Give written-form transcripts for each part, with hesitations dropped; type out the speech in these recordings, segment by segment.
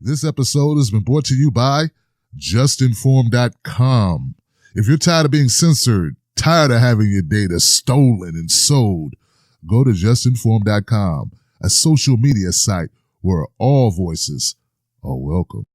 This episode has been brought to you by JustNForm.com. If you're tired of being censored, tired of having your data stolen and sold, go to JustNForm.com, a social media site where all voices are welcome.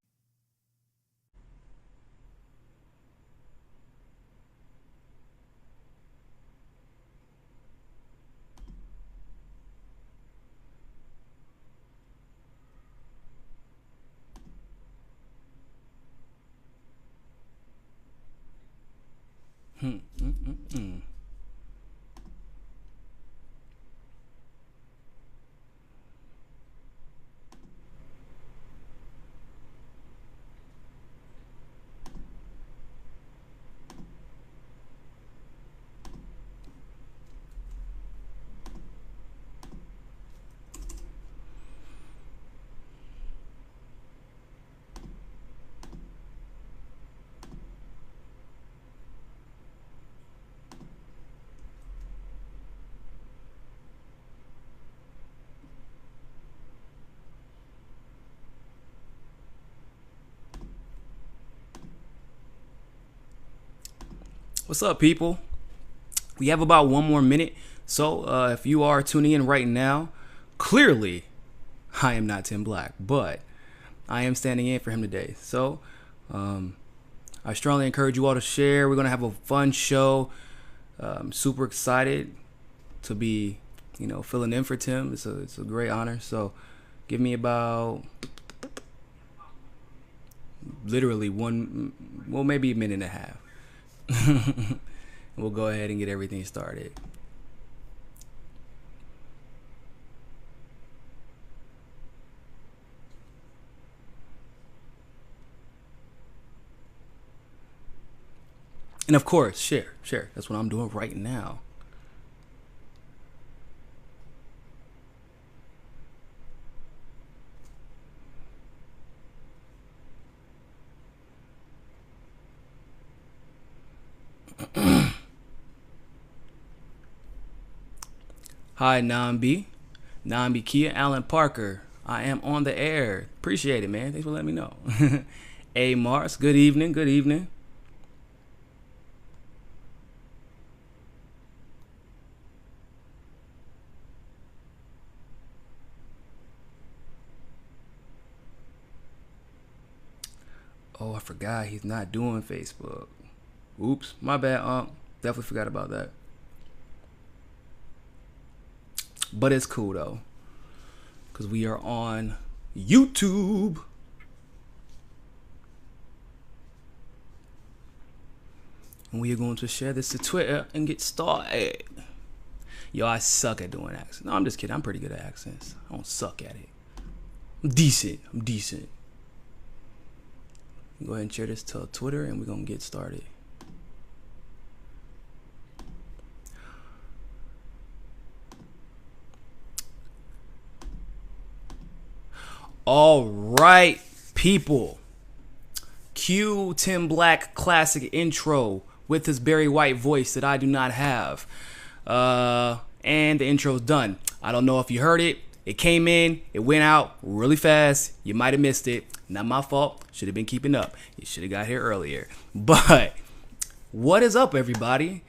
What's up, people? We have about one more minute, so if you are tuning in right now, clearly I am not Tim Black, but I am standing in for him today. So I strongly encourage you all to share. We're going to have a fun show. I'm super excited to be, filling in for Tim. It's a great honor. So give me about literally maybe a minute and a half. We'll go ahead and get everything started. And of course, share. That's what I'm doing right now. Hi, Nambi Kia, Alan Parker. I am on the air. Appreciate it, man. Thanks for letting me know. A Mars, good evening. Oh, I forgot he's not doing Facebook. Oops, my bad, definitely forgot about that. But it's cool though, because we are on YouTube. And we are going to share this to Twitter and get started. Yo, I suck at doing accents. No, I'm just kidding. I'm pretty good at accents. I don't suck at it. I'm decent. Go ahead and share this to Twitter and we're going to get started. All right, people. Cue Tim Black classic intro with his Barry White voice that I do not have. And the intro's done. I don't know if you heard it. It came in, it went out really fast. You might have missed it. Not my fault. Should have been keeping up. You should have got here earlier. But what is up, everybody?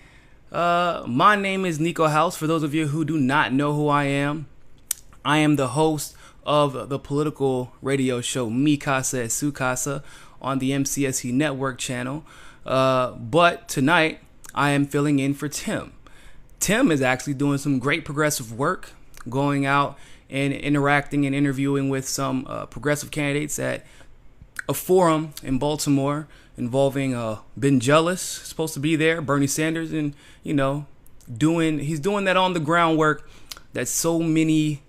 My name is Niko House. For those of you who do not know who I am the host of the political radio show Mi Casa es Su Casa on the MCSC network channel. But tonight, I am filling in for Tim. Tim is actually doing some great progressive work, going out and interacting and interviewing with some progressive candidates at a forum in Baltimore involving Ben Jealous, supposed to be there, Bernie Sanders, and, he's doing that on the groundwork that so many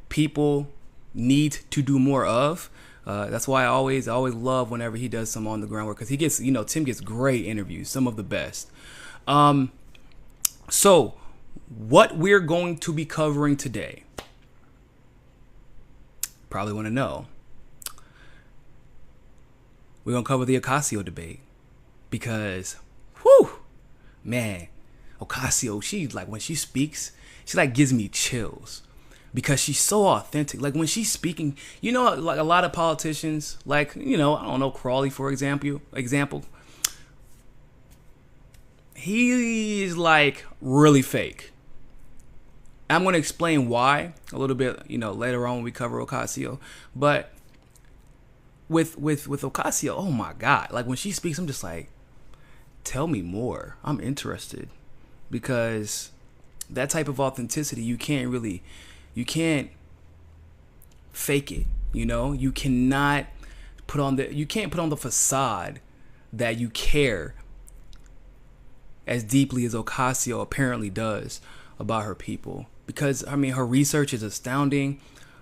people need to do more of. That's why I always love whenever he does some on the groundwork, because he gets, Tim gets great interviews, some of the best. So what we're going to be covering today, probably want to know. We're going to cover the Ocasio debate because, man, Ocasio, she's like, when she speaks, she like gives me chills. because she's so authentic. Like when she's speaking, you know, like a lot of politicians, like, you know, I don't know, Crowley, for example, he's like really fake. I'm going to explain why a little bit, you know, later on when we cover Ocasio. But with Ocasio, oh my God, like when she speaks, I'm just like, tell me more. I'm interested, because that type of authenticity, you can't fake it. You know, you can't put on the facade that you care as deeply as Ocasio apparently does about her people. Because, I mean, her research is astounding.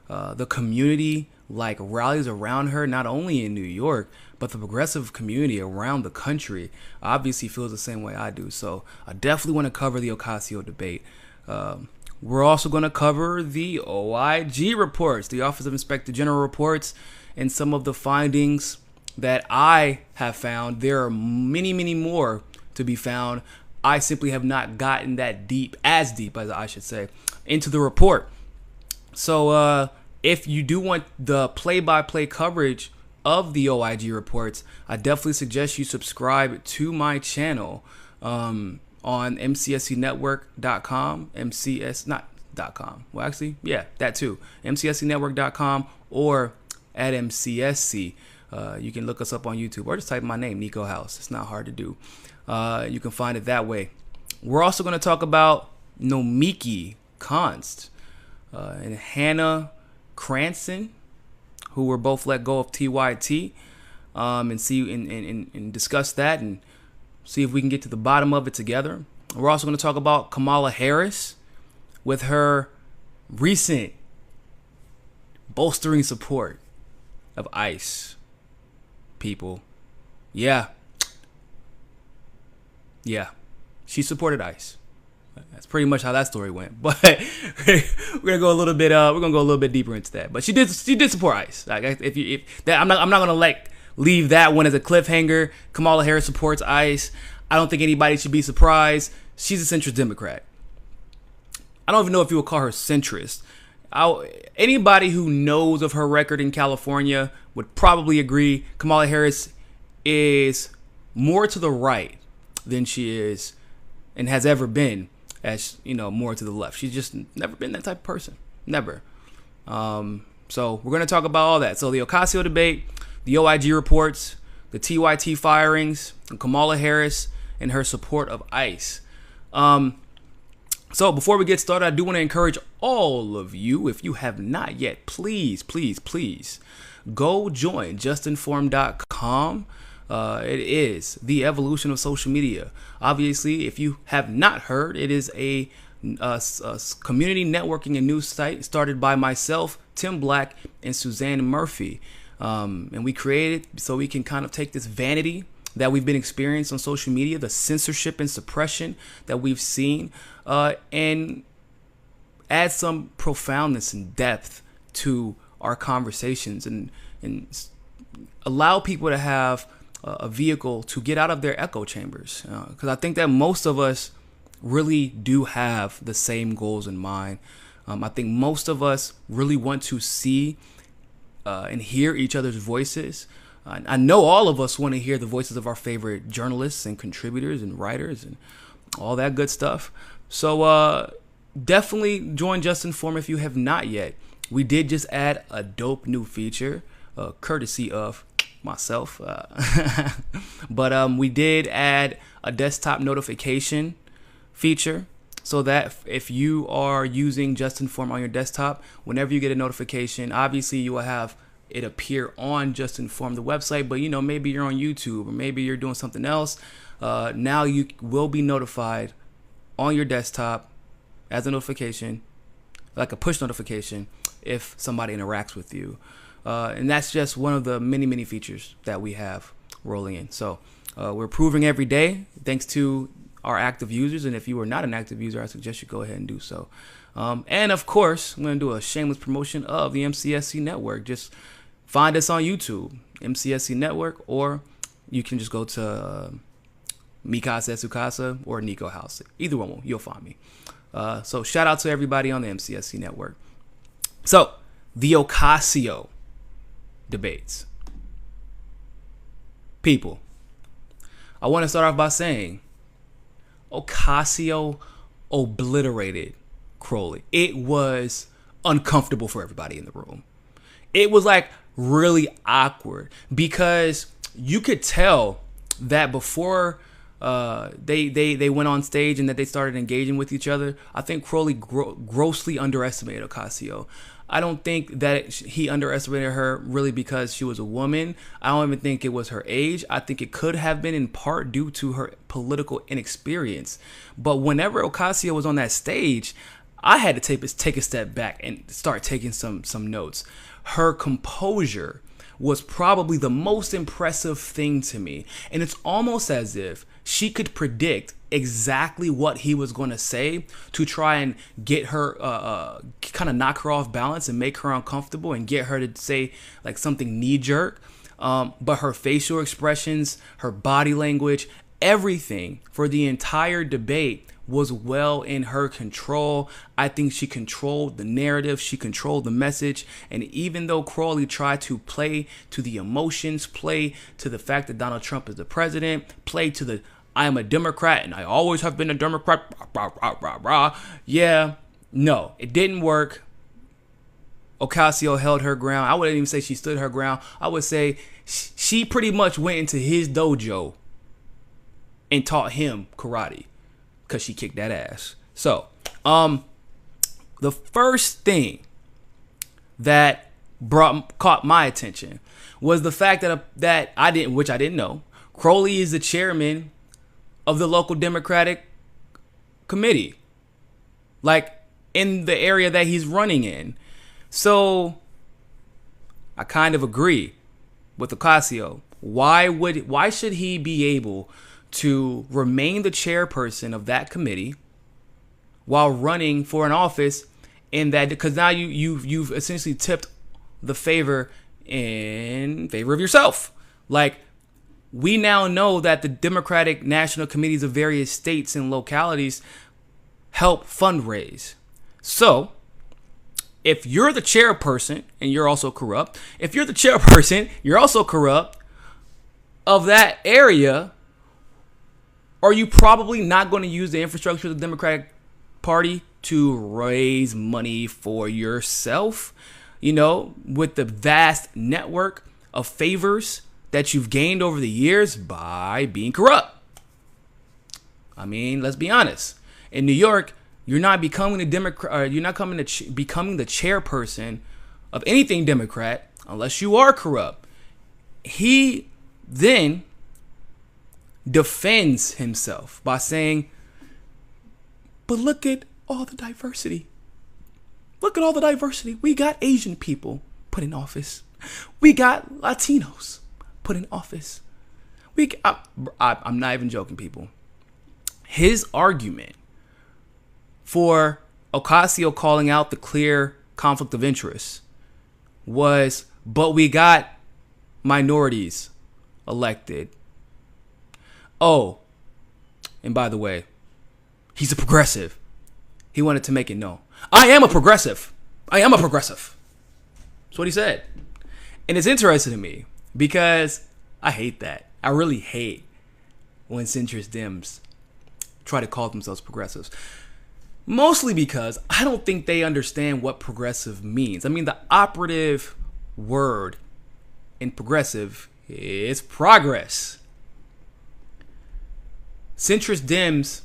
The community, like, rallies around her, not only in New York, but the progressive community around the country obviously feels the same way I do. So I definitely want to cover the Ocasio debate. We're also going to cover the OIG reports, the Office of Inspector General reports, and some of the findings that I have found. There are many, many more to be found. I simply have not gotten that deep, as deep as I should say, into the report. So if you do want the play-by-play coverage of the OIG reports, I definitely suggest you subscribe to my channel on MCSCnetwork.com, not.com. Well, actually, yeah, that too. MCSCnetwork.com or at MCSC. You can look us up on YouTube or just type my name, Niko House. It's not hard to do. You can find it that way. We're also going to talk about Nomiki Konst and Hannah Cranston, who were both let go of TYT, and see and discuss that and see if we can get to the bottom of it together. We're also going to talk about Kamala Harris with her recent bolstering support of ICE. People, yeah, she supported ICE. That's pretty much how that story went. But we're gonna go a little bit deeper into that. But she did support ICE. Like I'm not gonna leave that one as a cliffhanger. Kamala Harris supports ICE. I don't think anybody should be surprised. She's a centrist Democrat. I don't even know if you would call her centrist. Anybody who knows of her record in California would probably agree Kamala Harris is more to the right than she is and has ever been, as you know, more to the left. She's just never been that type of person. Never. So we're going to talk about all that. So the Ocasio debate, the OIG reports, the TYT firings, and Kamala Harris and her support of ICE. So before we get started, I do want to encourage all of you, if you have not yet, please go join JustNForm.com. It is the evolution of social media. Obviously, if you have not heard, it is a community networking and news site started by myself, Tim Black, and Suzanne Murphy. And we created it so we can kind of take this vanity that we've been experiencing on social media, the censorship and suppression that we've seen, and add some profoundness and depth to our conversations and allow people to have a vehicle to get out of their echo chambers. Because I think that most of us really do have the same goals in mind. I think most of us really want to see and hear each other's voices. I know all of us want to hear the voices of our favorite journalists and contributors and writers and all that good stuff. So definitely join JustNForm if you have not yet. We did just add a dope new feature, courtesy of myself. But we did add a desktop notification feature so that if you are using JustNForm on your desktop, whenever you get a notification, obviously you will have it appear on JustNForm, the website, but maybe you're on YouTube or maybe you're doing something else. Now you will be notified on your desktop as a notification, like a push notification, if somebody interacts with you. And that's just one of the many, many features that we have rolling in. So we're improving every day thanks to our active users. And if you are not an active user, I suggest you go ahead and do so. And of course, I'm going to do a shameless promotion of the MCSC network. Just find us on YouTube, MCSC network, or you can just go to Mikasa Sukasa or Niko House. Either one, you'll find me. So shout out to everybody on the MCSC network. So, the Ocasio debates. People, I want to start off by saying Ocasio obliterated Crowley. It was uncomfortable for everybody in the room. It was like really awkward because you could tell that before they went on stage and that they started engaging with each other, I think Crowley grossly underestimated Ocasio. I don't think that he underestimated her really because she was a woman. I don't even think it was her age. I think it could have been in part due to her political inexperience. But whenever Ocasio was on that stage, I had to take a step back and start taking some notes. Her composure was probably the most impressive thing to me. And it's almost as if she could predict exactly what he was going to say to try and get her, kind of knock her off balance and make her uncomfortable and get her to say like something knee-jerk. But her facial expressions, her body language, everything for the entire debate was well in her control. I think she controlled the narrative. She controlled the message. And even though Crowley tried to play to the emotions, play to the fact that Donald Trump is the president, play to the I am a Democrat and I always have been a Democrat, rah, rah, rah, rah. Yeah, no, it didn't work. Ocasio held her ground. I wouldn't even say she stood her ground. I would say she pretty much went into his dojo and taught him karate because she kicked that ass. So, the first thing that caught my attention was the fact that I didn't know. Crowley is the chairman of the local Democratic committee, like in the area that he's running in. So I kind of agree with Ocasio. Why should he be able to remain the chairperson of that committee while running for an office in that? Because now you've essentially tipped the favor in favor of yourself. Like, we now know that the Democratic National Committees of various states and localities help fundraise. So, if you're the chairperson and you're also corrupt, of that area, are you probably not going to use the infrastructure of the Democratic Party to raise money for yourself? You know, with the vast network of favors that you've gained over the years by being corrupt. I mean, let's be honest. In New York, you're not becoming a Democrat. You're not becoming the chairperson of anything Democrat unless you are corrupt. He then defends himself by saying, "But look at all the diversity. Look at all the diversity. We got Asian people put in office. We got Latinos put in office. I'm not even joking, people." His argument for Ocasio calling out the clear conflict of interest was, but we got minorities elected. Oh, and by the way, he's a progressive. He wanted to make it known. I am a progressive. That's what he said. And it's interesting to me because I hate that. I really hate when centrist Dems try to call themselves progressives. Mostly because I don't think they understand what progressive means. I mean, the operative word in progressive is progress. Centrist Dems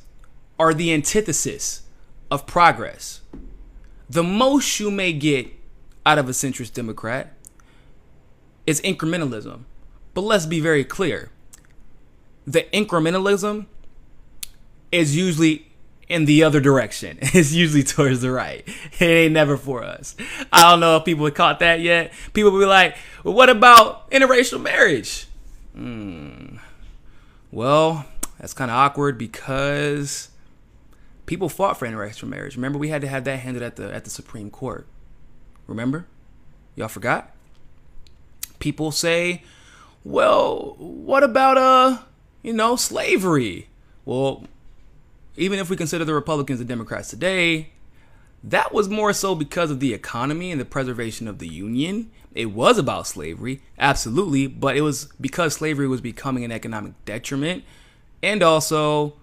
are the antithesis of progress. The most you may get out of a centrist Democrat is incrementalism. But let's be very clear. The incrementalism is usually in the other direction. It's usually towards the right. It ain't never for us. I don't know if people have caught that yet. People will be like, well, what about interracial marriage? Well, that's kind of awkward because people fought for interracial marriage. Remember, we had to have that handled at the Supreme Court. Remember? Y'all forgot? People say, well, what about slavery? Well, even if we consider the Republicans and Democrats today, that was more so because of the economy and the preservation of the Union. It was about slavery, absolutely, but it was because slavery was becoming an economic detriment. And also,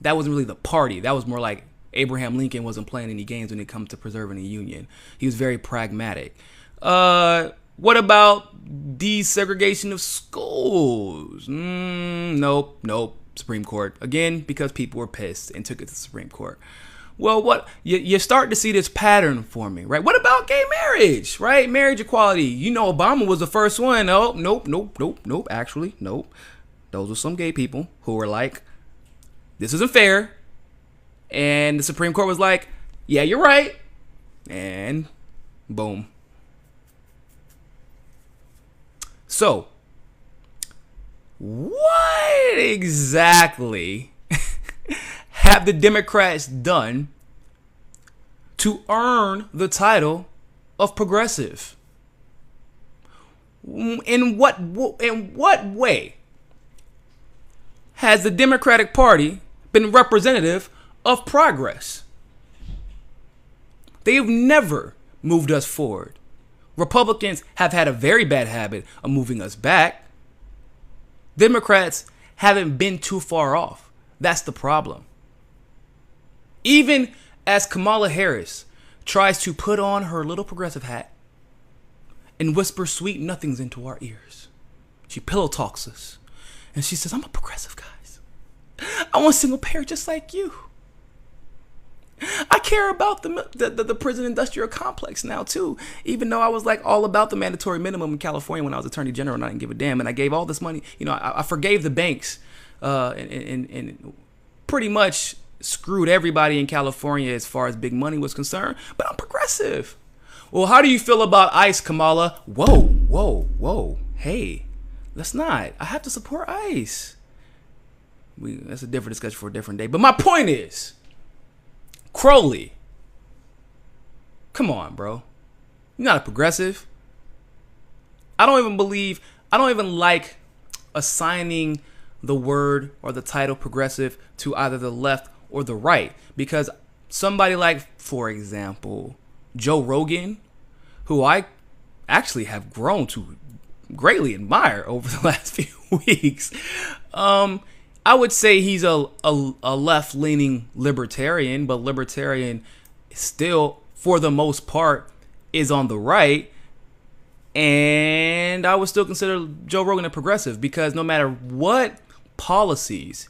that wasn't really the party. That was more like Abraham Lincoln wasn't playing any games when it comes to preserving the Union. He was very pragmatic. What about desegregation of schools? Nope. Supreme Court. Again, because people were pissed and took it to the Supreme Court. Well, what you start to see this pattern forming, right? What about gay marriage, right? Marriage equality. You know, Obama was the first one. Oh, nope. Actually, nope. Those were some gay people who were like, this isn't fair. And the Supreme Court was like, yeah, you're right. And boom. So, what exactly have the Democrats done to earn the title of progressive? In what way has the Democratic Party been representative of progress? They've never moved us forward. Republicans have had a very bad habit of moving us back. Democrats haven't been too far off. That's the problem. Even as Kamala Harris tries to put on her little progressive hat and whisper sweet nothings into our ears, she pillow talks us and she says, I'm a progressive, guys. I want single payer just like you. I care about the prison industrial complex now too, even though I was like all about the mandatory minimum in California when I was attorney general and I didn't give a damn, and I gave all this money. You know, I forgave the banks and pretty much screwed everybody in California as far as big money was concerned, but I'm progressive. Well, how do you feel about ICE, Kamala? Whoa. Hey, let's not. I have to support ICE. That's a different discussion for a different day. But my point is, Crowley, come on, bro. You're not a progressive. I don't even like assigning the word or the title progressive to either the left or the right, because somebody like, for example, Joe Rogan, who I actually have grown to greatly admire over the last few weeks, I would say he's a left-leaning libertarian, but libertarian still, for the most part, is on the right. And I would still consider Joe Rogan a progressive, because no matter what policies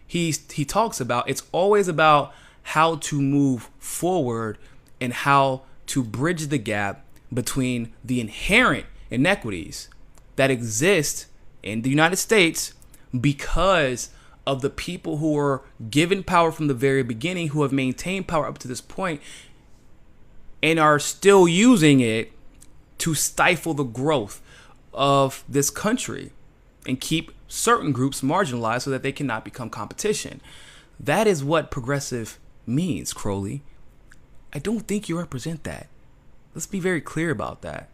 he talks about, it's always about how to move forward and how to bridge the gap between the inherent inequities that exist in the United States because of the people who were given power from the very beginning, who have maintained power up to this point and are still using it to stifle the growth of this country and keep certain groups marginalized so that they cannot become competition. That is what progressive means, Crowley. I don't think you represent that. Let's be very clear about that.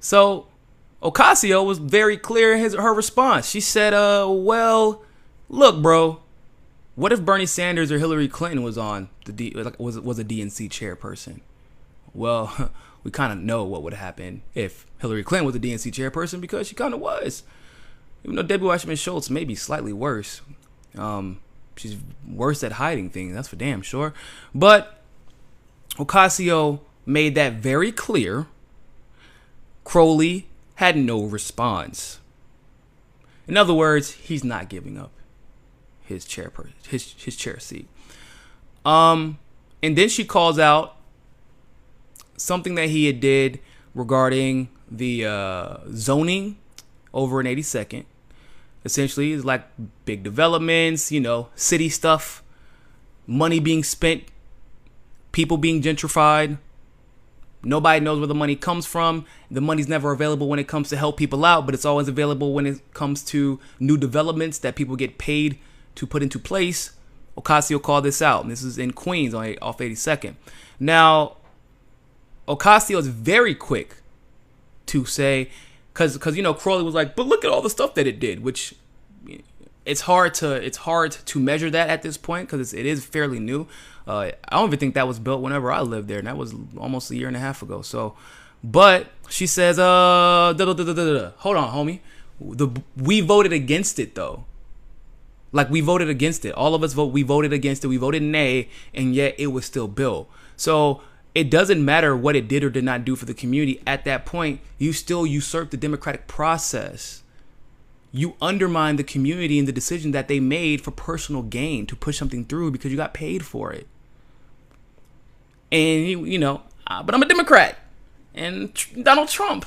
So Ocasio was very clear in her response. She said, well, look, bro, what if Bernie Sanders or Hillary Clinton was on was a DNC chairperson? Well, we kind of know what would happen if Hillary Clinton was a DNC chairperson, because she kind of was. Even though Debbie Wasserman Schultz may be slightly worse. She's worse at hiding things, that's for damn sure. But Ocasio made that very clear. Crowley had no response. In other words, he's not giving up his chair seat. And then she calls out something that he had did regarding the zoning over in 82nd. Essentially, it's like big developments, city stuff, money being spent, people being gentrified. Nobody knows where the money comes from. The money's never available when it comes to help people out, but it's always available when it comes to new developments that people get paid to put into place. Ocasio called this out, and this is in Queens off 82nd. Now, Ocasio is very quick to say, because Crowley was like, but look at all the stuff that it did, which it's hard to measure that at this point, because it is fairly new. I don't even think that was built whenever I lived there, and that was almost a year and a half ago. So, but she says, hold on, homie. We voted against it though. Like, we voted against it. All of us we voted against it. We voted nay, and yet it was still built. So it doesn't matter what it did or did not do for the community. At that point, you still usurp the democratic process. You undermine the community and the decision that they made for personal gain to push something through because you got paid for it. And, but I'm a Democrat. And Donald Trump.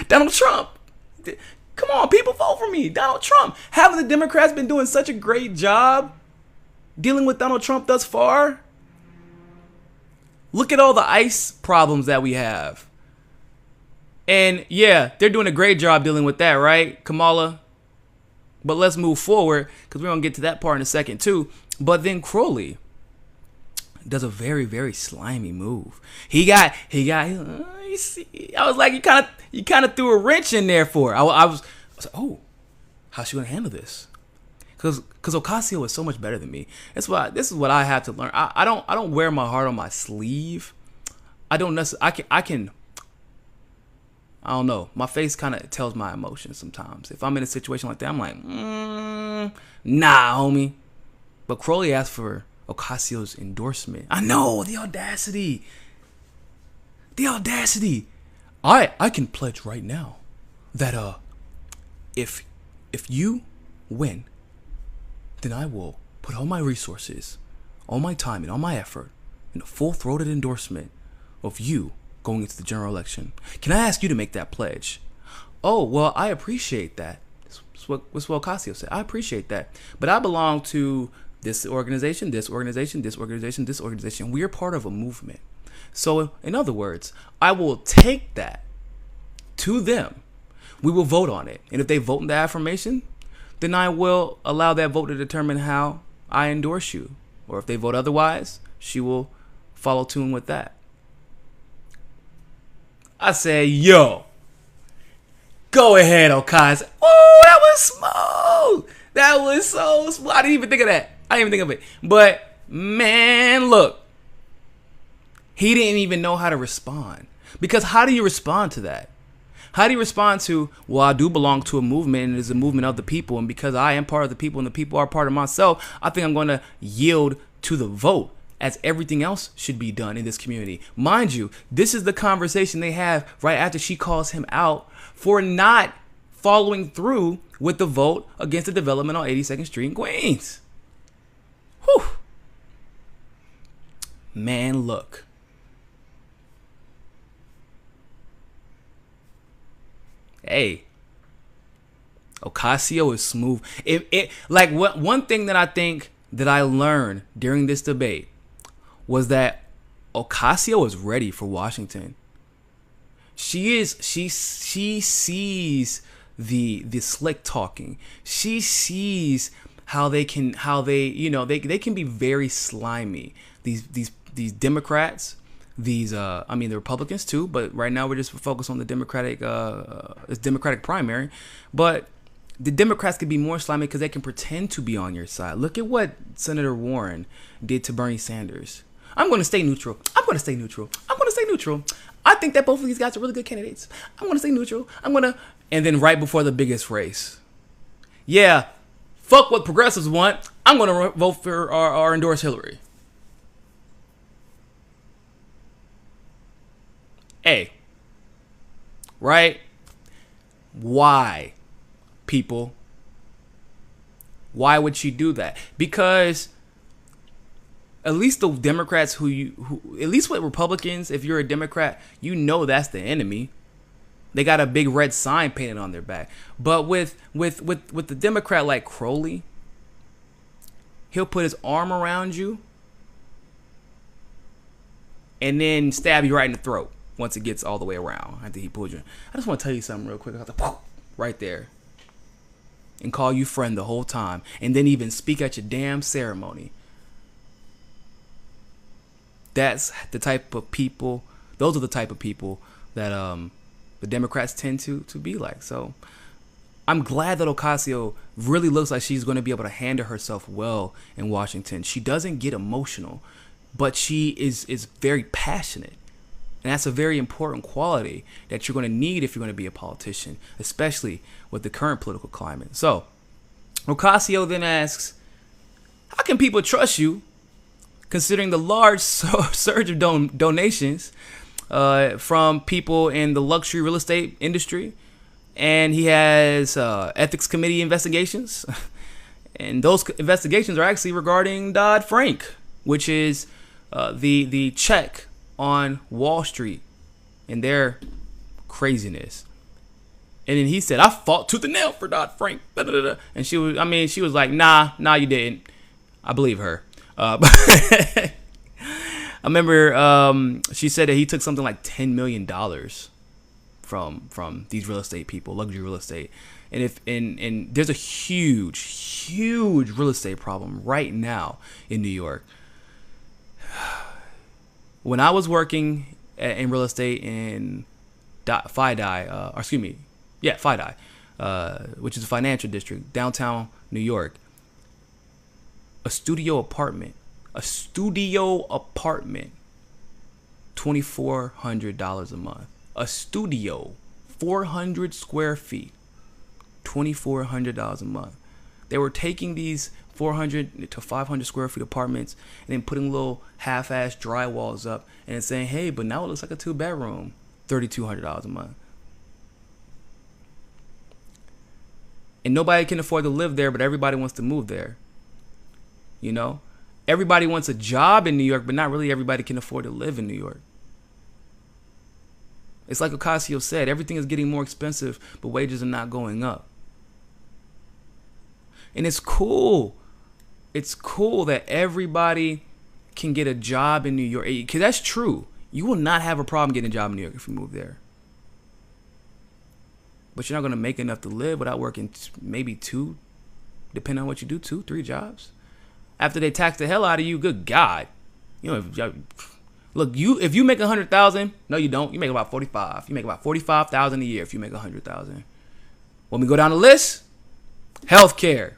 Donald Trump. Come on, people, vote for me. Donald Trump. Haven't the Democrats been doing such a great job dealing with Donald Trump thus far? Look at all the ICE problems that we have. And yeah, they're doing a great job dealing with that, right, Kamala? But let's move forward, because we're going to get to that part in a second too. But then Crowley does a very, very slimy move. You see, I was like, you kind of threw a wrench in there for her. I was like, oh, how's she gonna handle this? Because Ocasio is so much better than me. This is what I have to learn. I don't wear my heart on my sleeve. I don't necessarily. I don't know. My face kind of tells my emotions sometimes. If I'm in a situation like that, I'm like, nah, homie. But Crowley asked for Ocasio's endorsement. I know, the audacity. The audacity. I can pledge right now that if you win, then I will put all my resources, all my time, and all my effort in a full-throated endorsement of you going into the general election. Can I ask you to make that pledge? Oh, well, I appreciate that. That's what Ocasio said. I appreciate that. But I belong to this organization, this organization, this organization, this organization. We are part of a movement. So, in other words, I will take that to them. We will vote on it. And if they vote in the affirmation, then I will allow that vote to determine how I endorse you. Or if they vote otherwise, she will follow tune with that. I say, yo, go ahead, Ocasio. Oh, that was smooth. That was so smooth. I didn't even think of that. I didn't even think of it. But, man, look. He didn't even know how to respond. Because how do you respond to that? How do you respond to, well, I do belong to a movement, and it is a movement of the people, and because I am part of the people and the people are part of myself, I think I'm going to yield to the vote, as everything else should be done in this community. Mind you, this is the conversation they have right after she calls him out for not following through with the vote against the development on 82nd Street in Queens. Whew. Man, look. Hey, Ocasio is smooth. One thing that I think that I learned during this debate was that Ocasio is ready for Washington. She sees the slick talking. She sees how they can be very slimy. These Democrats. The Republicans too, but right now we're just focused on the Democratic primary. But the Democrats can be more slimy because they can pretend to be on your side. Look at what Senator Warren did to Bernie Sanders. I'm going to stay neutral. I think that both of these guys are really good candidates. I'm going to stay neutral. And then right before the biggest race, yeah, fuck what progressives want. I'm going to vote for or endorse Hillary. Hey, right? Why, people? Why would she do that? Because at least the Democrats at least with Republicans, if you're a Democrat, you know that's the enemy. They got a big red sign painted on their back. But with the Democrat like Crowley, he'll put his arm around you and then stab you right in the throat. Once it gets all the way around, after he pulled you. I just want to tell you something real quick. Right there. And call you friend the whole time. And then even speak at your damn ceremony. That's the type of people, those are the type of people that the Democrats tend to be like. So I'm glad that Ocasio really looks like she's going to be able to handle herself well in Washington. She doesn't get emotional, but she is very passionate. And that's a very important quality that you're going to need if you're going to be a politician, especially with the current political climate. So Ocasio then asks, how can people trust you considering the large surge of donations from people in the luxury real estate industry? And he has ethics committee investigations. And those investigations are actually regarding Dodd-Frank, which is the check on Wall Street and their craziness. And then he said, I fought tooth and nail for Dodd-Frank. And she was like, nah, you didn't. I believe her. I remember she said that he took something like $10 million from these real estate people, luxury real estate. And there's a huge real estate problem right now in New York. When I was working in real estate in FIDI, which is a financial district, downtown New York, a studio apartment, $2,400 a month. A studio, 400 square feet, $2,400 a month. They were taking these 400 to 500 square feet apartments and then putting little half-ass drywalls up and then saying, hey, but now it looks like a 2-bedroom, $3,200 a month. And nobody can afford to live there, but everybody wants to move there. You know? Everybody wants a job in New York, but not really everybody can afford to live in New York. It's like Ocasio said, everything is getting more expensive, but wages are not going up. And it's cool. It's cool that everybody can get a job in New York. Because that's true. You will not have a problem getting a job in New York if you move there. But you're not going to make enough to live without working maybe 2, depending on what you do, 2, 3 jobs. After they tax the hell out of you, good God. You know, look, if you make $100,000, no, you don't. You make about 45. You make about 45,000 a year if you make 100,000. When we go down the list, healthcare,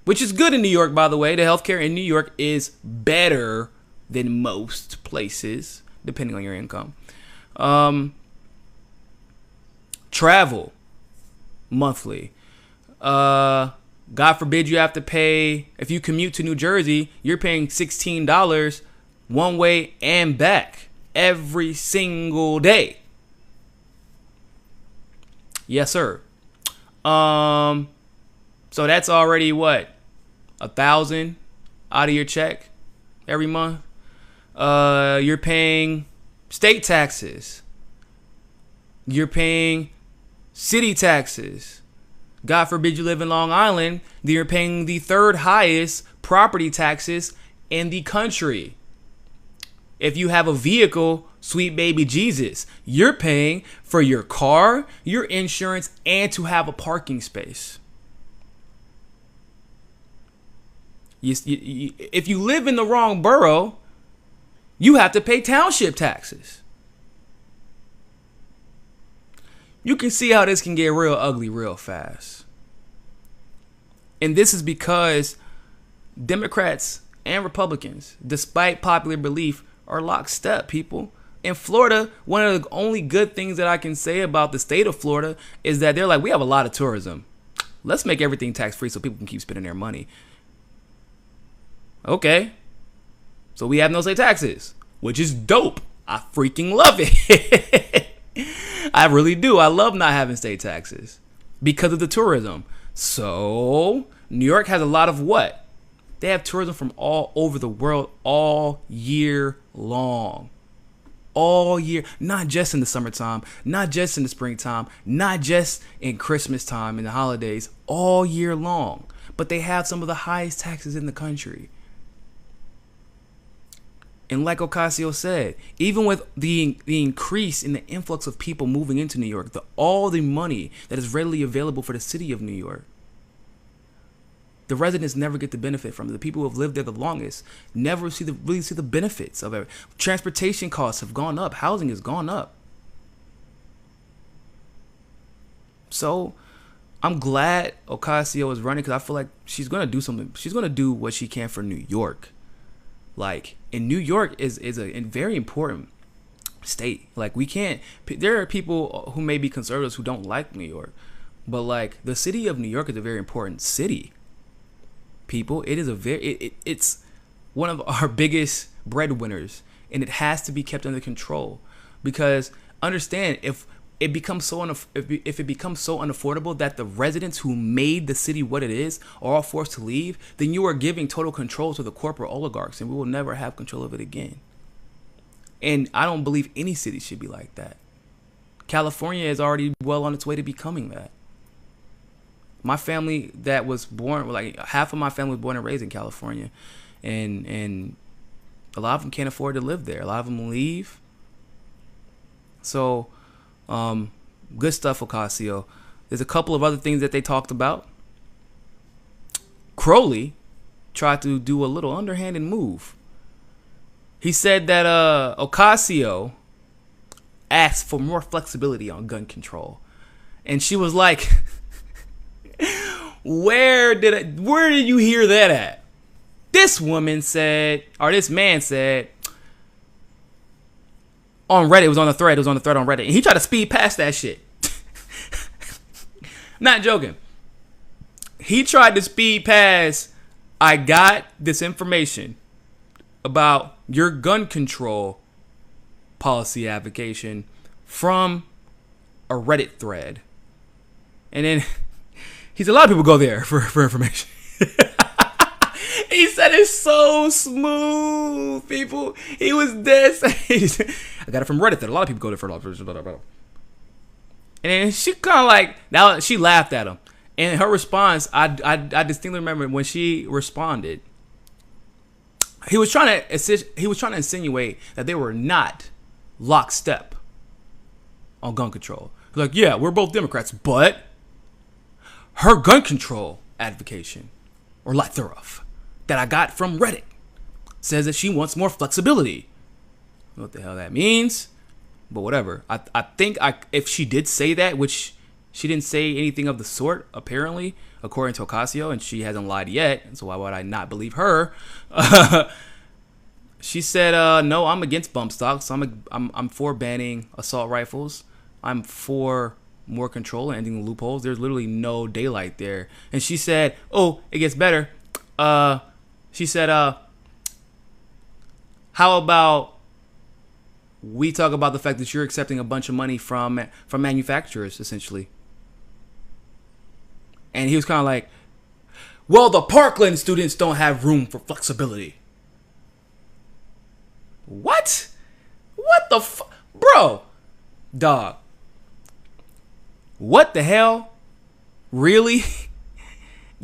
which is good in New York, by the way. The healthcare in New York is better than most places, depending on your income. Travel monthly. God forbid you have to pay, if you commute to New Jersey, you're paying $16 one way and back every single day. Yes, sir. So that's already what? $1,000 out of your check every month. You're paying state taxes. You're paying city taxes. God forbid you live in Long Island, then you're paying the 3rd highest property taxes in the country. If you have a vehicle, sweet baby Jesus, you're paying for your car, your insurance, and to have a parking space. If you live in the wrong borough, you have to pay township taxes. You can see how this can get real ugly real fast. And this is because Democrats and Republicans, despite popular belief, are lockstep, people. In Florida, one of the only good things that I can say about the state of Florida is that they're like, we have a lot of tourism. Let's make everything tax-free so people can keep spending their money. Okay. So we have no state taxes, which is dope. I freaking love it. I really do. I love not having state taxes because of the tourism. So New York has a lot of what? They have tourism from all over the world all year long. All year. Not just in the summertime. Not just in the springtime. Not just in Christmas time and the holidays. All year long. But they have some of the highest taxes in the country. And like Ocasio said, even with the increase in the influx of people moving into New York, all the money that is readily available for the city of New York, the residents never get the benefit from it. The people who have lived there the longest never really see the benefits of it. Transportation costs have gone up. Housing has gone up. So I'm glad Ocasio is running because I feel like she's gonna do something. She's gonna do what she can for New York. Like, in New York is a very important state. Like, we can't. There are people who may be conservatives who don't like New York, but like the city of New York is a very important city. People, it is a very it's one of our biggest breadwinners, and it has to be kept under control. Because understand, if it becomes so if it becomes so unaffordable that the residents who made the city what it is are all forced to leave, then you are giving total control to the corporate oligarchs, and we will never have control of it again. And I don't believe any city should be like that. California is already well on its way to becoming that. My family that was born, like half of my family was born and raised in California, and a lot of them can't afford to live there. A lot of them leave. So, good stuff, Ocasio. There's a couple of other things that they talked about. Crowley tried to do a little underhanded move. He said that Ocasio asked for more flexibility on gun control, and she was like, "Where did you hear that at?" This woman said, or this man said, on Reddit, it was on the thread on Reddit, and he tried to speed past that shit. Not joking. He tried to speed past, I got this information about your gun control policy application from a Reddit thread. And then a lot of people go there for information. He said it so smooth, people. He was dead. I got it from Reddit. That a lot of people go there for. And then she kind of like, now she laughed at him. And her response, I distinctly remember when she responded. He was trying to insinuate that they were not lockstep on gun control. He's like, yeah, we're both Democrats, but her gun control advocation, or lack thereof, that I got from Reddit says that she wants more flexibility. I don't know what the hell that means, but whatever. I think if she did say that, which she didn't say anything of the sort, apparently, according to Ocasio, and she hasn't lied yet, so why would I not believe her? She said, no, I'm against bump stocks. I'm for banning assault rifles. I'm for more control and ending the loopholes. There's literally no daylight there. And she said, oh, it gets better. She said, how about we talk about the fact that you're accepting a bunch of money from manufacturers, essentially. And he was kind of like, well, the Parkland students don't have room for flexibility. What? What the bro? Dog. What the hell? Really?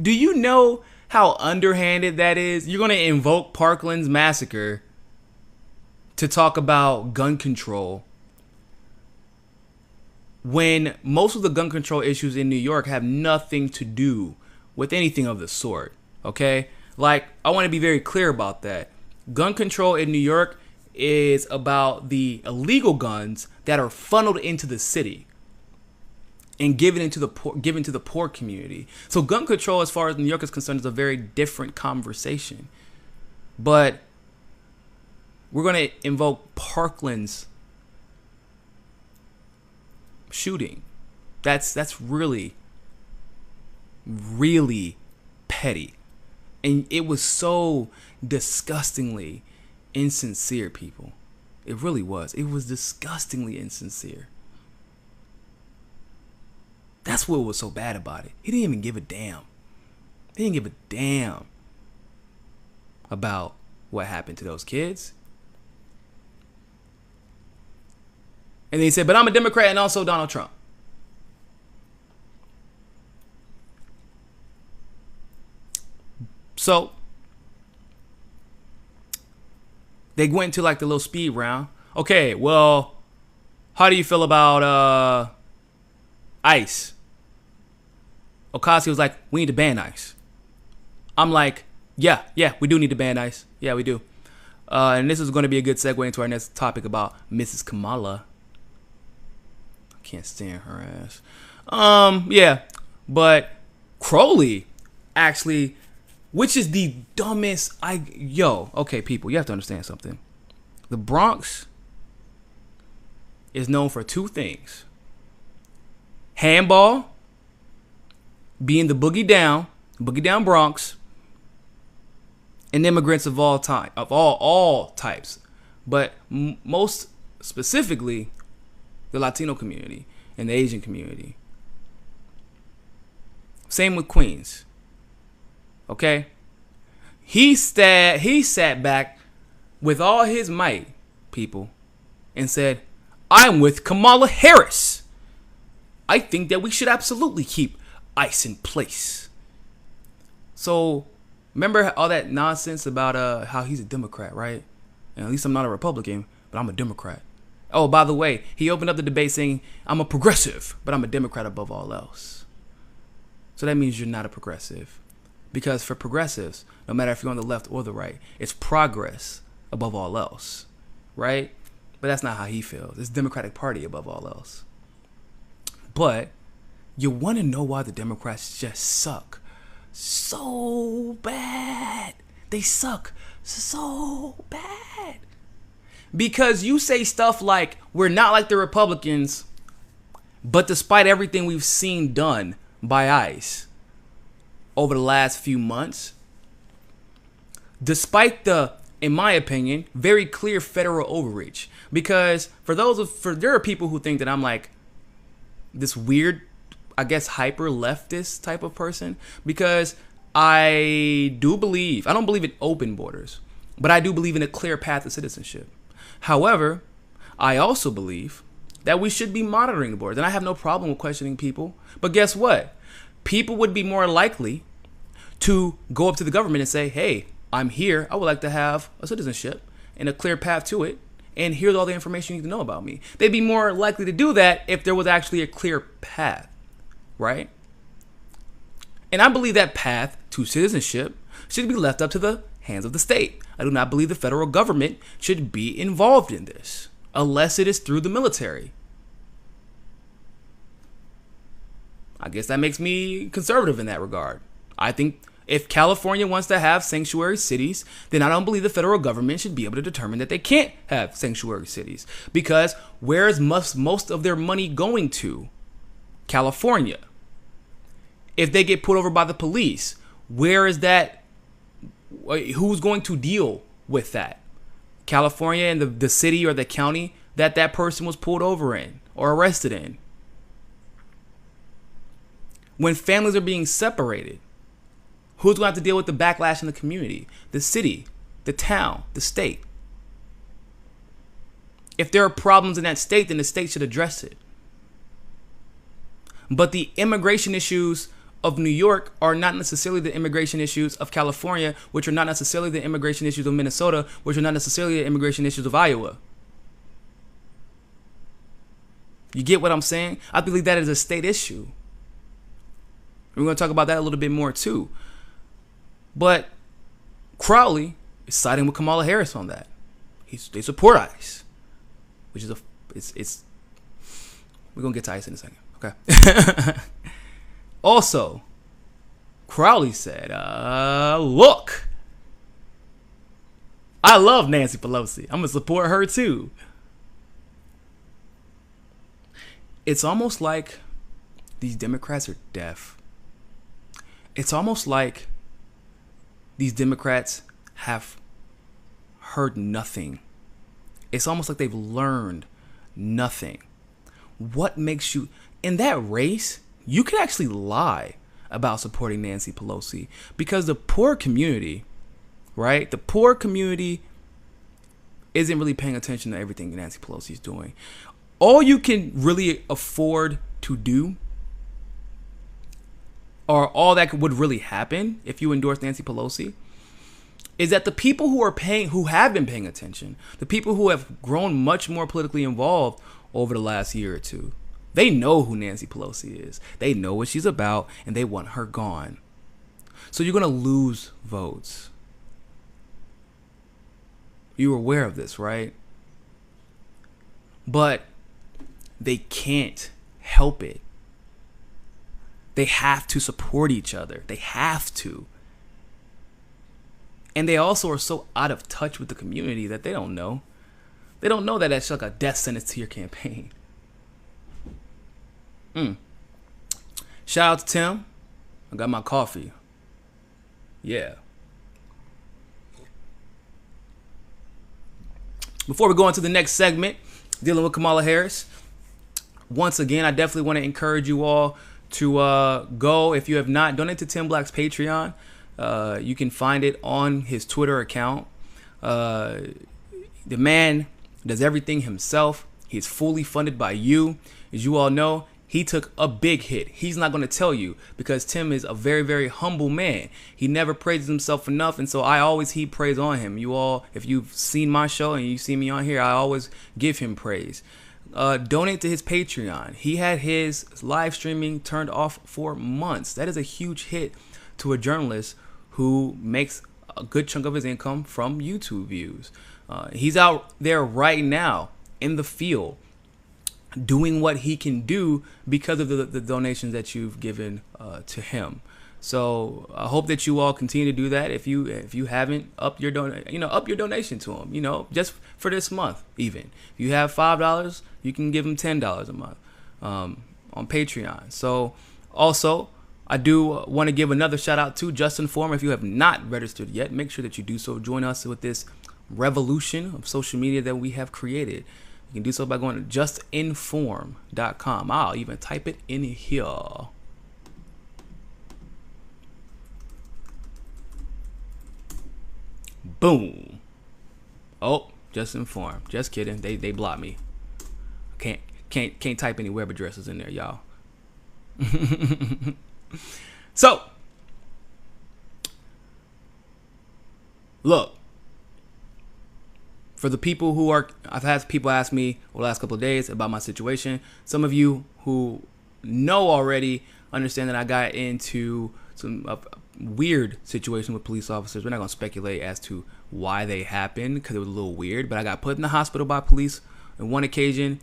Do you know how underhanded that is? You're going to invoke Parkland's massacre to talk about gun control when most of the gun control issues in New York have nothing to do with anything of the sort. Okay? Like, I want to be very clear about that. Gun control in New York is about the illegal guns that are funneled into the city and given to the poor community. So gun control, as far as New York is concerned, is a very different conversation. But we're going to invoke Parkland's shooting. That's really, really petty. And it was so disgustingly insincere, people. It really was. It was disgustingly insincere. That's what was so bad about it. He didn't even give a damn. He didn't give a damn about what happened to those kids. And then he said, but I'm a Democrat and also Donald Trump. So they went into like the little speed round. Okay, well, how do you feel about ICE? Ocasio was like, we need to ban ICE. I'm like, yeah, we do need to ban ICE. Yeah, we do. And this is going to be a good segue into our next topic about Mrs. Kamala. I can't stand her ass. Yeah. But Crowley actually, which is the dumbest. Okay, people, you have to understand something. The Bronx is known for two things: handball, being the boogie down Bronx, and immigrants of all types, but most specifically the Latino community and the Asian community. Same with Queens. Okay, he sat back with all his might, people, and said, "I'm with Kamala Harris. I think that we should absolutely keep ICE in place." So remember all that nonsense about how he's a Democrat, right? And at least I'm not a Republican, but I'm a Democrat. Oh, by the way, he opened up the debate saying, "I'm a progressive, but I'm a Democrat above all else." So that means you're not a progressive. Because for progressives, no matter if you're on the left or the right, it's progress above all else, right? But that's not how he feels. It's Democratic Party above all else. But you want to know why the Democrats just suck so bad. They suck so bad. Because you say stuff like, we're not like the Republicans, but despite everything we've seen done by ICE over the last few months, despite the, in my opinion, very clear federal overreach. Because there are people who think that I'm like this weird, I guess, hyper leftist type of person, because I don't believe in open borders, but I do believe in a clear path to citizenship. However, I also believe that we should be monitoring the borders, and I have no problem with questioning people. But guess what? People would be more likely to go up to the government and say, "Hey, I'm here. I would like to have a citizenship and a clear path to it. And here's all the information you need to know about me." They'd be more likely to do that if there was actually a clear path, right? And I believe that path to citizenship should be left up to the hands of the state. I do not believe the federal government should be involved in this unless it is through the military. I guess that makes me conservative in that regard. I think if California wants to have sanctuary cities, then I don't believe the federal government should be able to determine that they can't have sanctuary cities. Because where is most of their money going to? California. If they get pulled over by the police, where is that? Who's going to deal with that? California and the city or the county that person was pulled over in or arrested in. When families are being separated, who's going to have to deal with the backlash in the community? The city, the town, the state. If there are problems in that state, then the state should address it. But the immigration issues of New York are not necessarily the immigration issues of California, which are not necessarily the immigration issues of Minnesota, which are not necessarily the immigration issues of Iowa. You get what I'm saying? I believe that is a state issue. We're going to talk about that a little bit more too. But Crowley is siding with Kamala Harris on that. They support ICE, which is we're going to get to ICE in a second. Okay. Also, Crowley said, look, I love Nancy Pelosi. I'm going to support her too. It's almost like these Democrats are deaf. It's almost like these Democrats have heard nothing. It's almost like they've learned nothing. What makes you, in that race, you can actually lie about supporting Nancy Pelosi, because the poor community, right? The poor community isn't really paying attention to everything Nancy Pelosi is doing. All you can really afford to do, or all that would really happen if you endorse Nancy Pelosi, is that the people who have been paying attention, the people who have grown much more politically involved over the last year or two, they know who Nancy Pelosi is. They know what she's about, and they want her gone. So you're going to lose votes. You're aware of this, right? But they can't help it. They have to support each other. They have to. And they also are so out of touch with the community that they don't know. They don't know that that's like a death sentence to your campaign. Shout out to Tim. I got my coffee. Yeah. Before we go into the next segment, dealing with Kamala Harris, once again, I definitely want to encourage you all to go, if you have not, donate to Tim Black's Patreon. You can find it on his Twitter account. The man does everything himself. He's fully funded by you. As you all know, he took a big hit. He's not going to tell you because Tim is a very, very humble man. He never praises himself enough, and so I always heap praise on him. You all, if you've seen my show and you see me on here, I always give him praise. Donate to his Patreon. He had his live streaming turned off for months. That is a huge hit to a journalist who makes a good chunk of his income from YouTube views. He's out there right now in the field doing what he can do because of the donations that you've given to him. So I hope that you all continue to do that. If you haven't, up your donation to him. Just for this month, even if you have $5, you can give him $10 a month on Patreon. So also, I do want to give another shout out to JustNForm. If you have not registered yet, make sure that you do so. Join us with this revolution of social media that we have created. You can do so by going to JustNForm.com. I'll even type it in here. Boom. Oh, JustNForm. Just kidding. They blocked me. Can't type any web addresses in there, y'all. So, look, for the people who are, I've had people ask me over the last couple of days about my situation. Some of you who know already understand that I got into some weird situation with police officers. We're not going to speculate as to why they happened because it was a little weird, but I got put in the hospital by police on one occasion.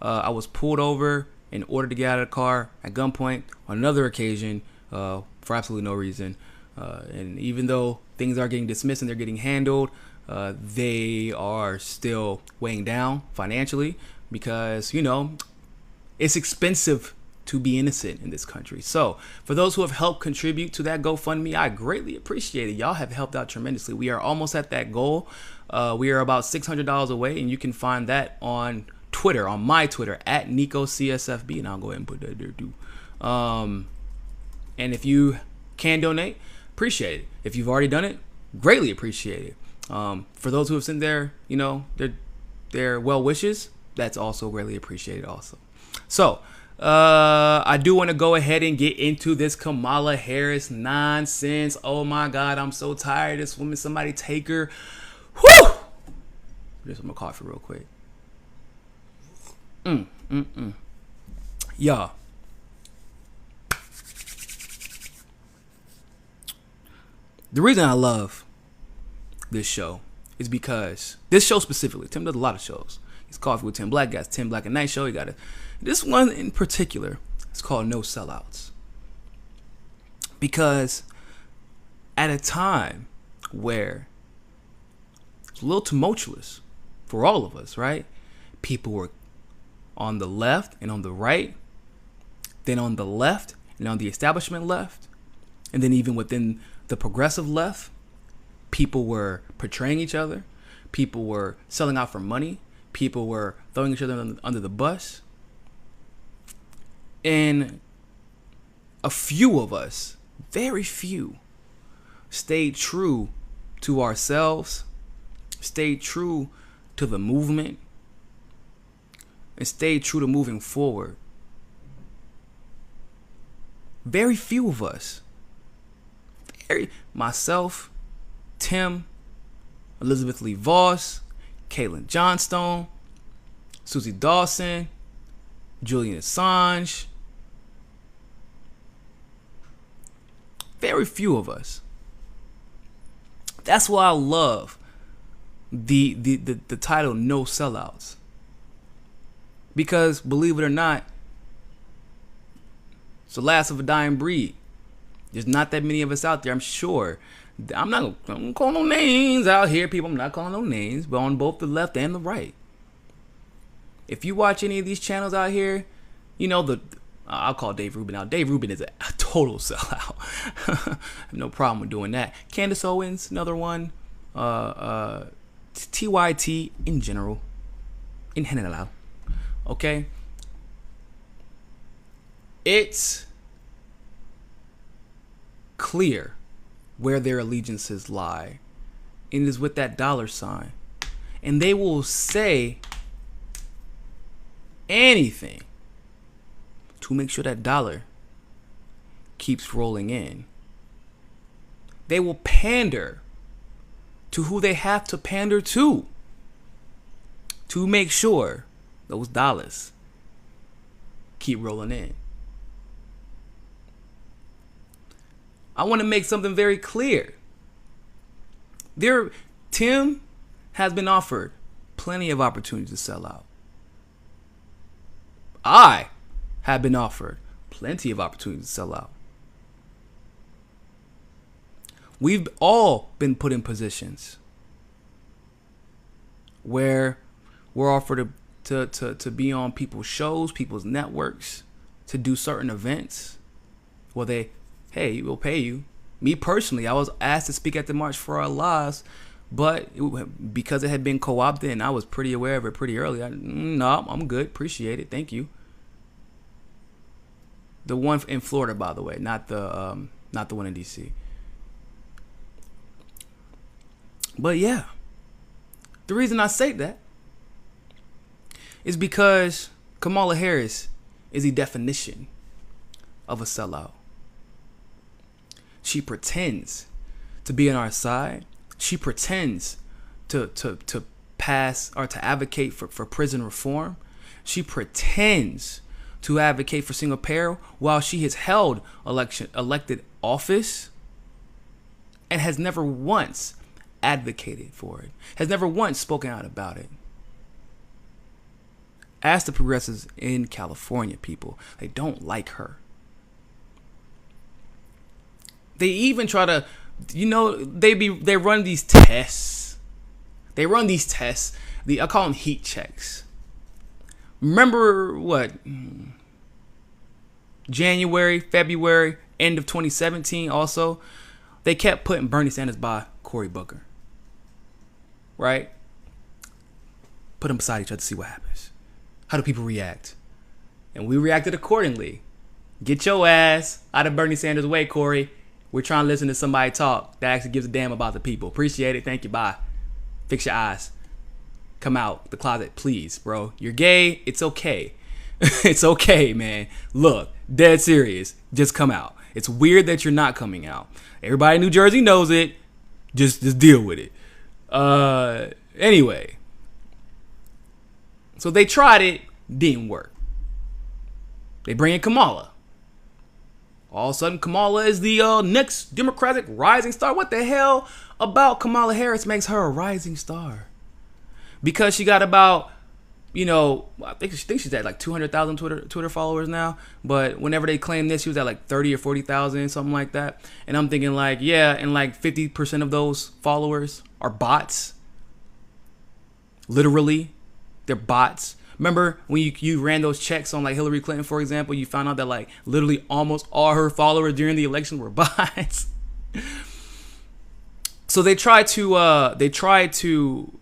I was pulled over and ordered to get out of the car at gunpoint on another occasion for absolutely no reason. And even though things are getting dismissed and they're getting handled, they are still weighing down financially because, it's expensive to be innocent in this country. So for those who have helped contribute to that GoFundMe, I greatly appreciate it. Y'all have helped out tremendously. We are almost at that goal. We are about $600 away, and you can find that on Twitter, on my Twitter, at NikoCSFB, and I'll go ahead and put that there too. And if you can donate, appreciate it. If you've already done it, greatly appreciate it. For those who have sent their well wishes, that's also greatly appreciated also. So I do want to go ahead and get into this Kamala Harris nonsense. Oh my God, I'm so tired of this woman. Somebody take her. Whew! Just some coffee real quick. Y'all. The reason I love this show is because this show specifically, Tim does a lot of shows. He's Coffee with Tim Black, got Tim Black at Night show. He got this one in particular. It's called No Sellouts. Because at a time where it's a little tumultuous for all of us, right? People were on the left and on the right, then on the left and on the establishment left, and then even within the progressive left, people were portraying each other. People were selling out for money. People were throwing each other under the bus. And a few of us, very few, stayed true to ourselves, stayed true to the movement, and stayed true to moving forward. Very few of us. Myself, Tim, Elizabeth Lee Voss, Caitlin Johnstone, Susie Dawson, Julian Assange. Very few of us. That's why I love the title No Sellouts. Because believe it or not, the last of a dying breed. There's not that many of us out there, I'm sure. I'm not gonna call no names out here, people. I'm not calling no names, but on both the left and the right. If you watch any of these channels out here, you know I'll call Dave Rubin out. Dave Rubin is a total sellout. I have no problem with doing that. Candace Owens, another one. TYT in general. In general. Okay? It's clear where their allegiances lie. And it is with that dollar sign. And they will say anything to make sure that dollar keeps rolling in. They will pander to who they have to pander to make sure those dollars keep rolling in. I want to make something very clear. Tim has been offered plenty of opportunities to sell out. I have been offered plenty of opportunities to sell out. We've all been put in positions where we're offered to be on people's shows, people's networks, to do certain events. Well, hey, we'll pay you. Me personally, I was asked to speak at the March for Our Lives, but because it had been co-opted and I was pretty aware of it pretty early, no, I'm good. Appreciate it. Thank you. The one in Florida, by the way, not the one in DC. But yeah, the reason I say that is because Kamala Harris is the definition of a sellout. She pretends to be on our side. She pretends to pass or to advocate for prison reform. She pretends to advocate for single payer while she has held elected office and has never once advocated for it, has never once spoken out about it. Ask the progressives in California, people. They don't like her. They even try to, they run these tests. I call them heat checks. Remember what? January, February, end of 2017 also, they kept putting Bernie Sanders by Cory Booker. Right? Put them beside each other to see what happens. How do people react? And we reacted accordingly. Get your ass out of Bernie Sanders' way, Cory. We're trying to listen to somebody talk that actually gives a damn about the people. Appreciate it. Thank you. Bye. Fix your eyes. Come out the closet, please, bro. You're gay. It's okay. It's okay, man. Look, dead serious. Just come out. It's weird that you're not coming out. Everybody in New Jersey knows it. Just deal with it. Anyway. So they tried it. Didn't work. They bring in Kamala. All of a sudden, Kamala is the next Democratic rising star. What the hell about Kamala Harris makes her a rising star? Because she got about, I think she's at like 200,000 Twitter followers now. But whenever they claimed this, she was at like 30 or 40,000, something like that. And I'm thinking like, yeah, and like 50% of those followers are bots. Literally, they're bots. Remember when you ran those checks on like Hillary Clinton, for example, you found out that like literally almost all her followers during the election were bots. So they try to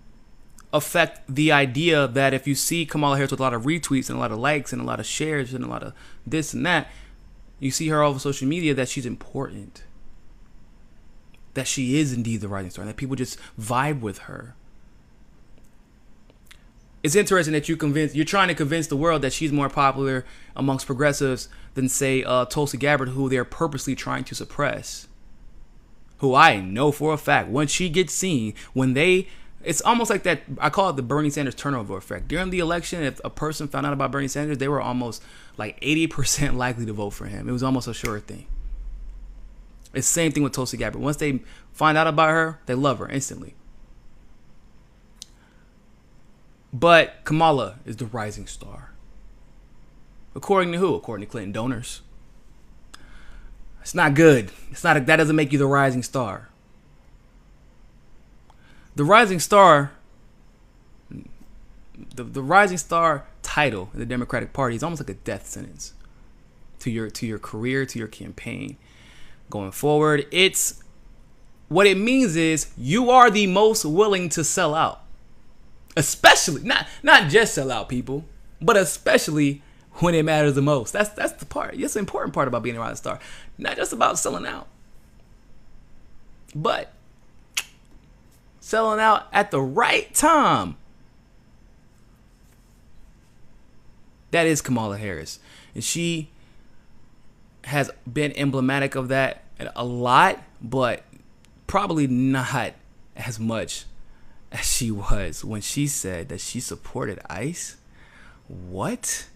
affect the idea that if you see Kamala Harris with a lot of retweets and a lot of likes and a lot of shares and a lot of this and that, you see her all over social media, that she's important, that she is indeed the rising star, and that people just vibe with her. It's interesting that you're trying to convince the world that she's more popular amongst progressives than, say, Tulsi Gabbard, who they're purposely trying to suppress. Who I know for a fact, once she gets seen, it's almost like that, I call it the Bernie Sanders turnover effect. During the election, if a person found out about Bernie Sanders, they were almost like 80% likely to vote for him. It was almost a sure thing. It's the same thing with Tulsi Gabbard. Once they find out about her, they love her instantly. But Kamala is the rising star. According to who? According to Clinton donors. It's not good. That doesn't make you the rising star. The rising star, the rising star title in the Democratic Party is almost like a death sentence to your career, to your campaign going forward. It's what it means is you are the most willing to sell out, especially not just sell out, people, but especially when it matters the most. That's the part. That's the important part about being a rising star. Not just about selling out, but selling out at the right time. That is Kamala Harris. And she has been emblematic of that a lot, but probably not as much as she was when she said that she supported ICE. What?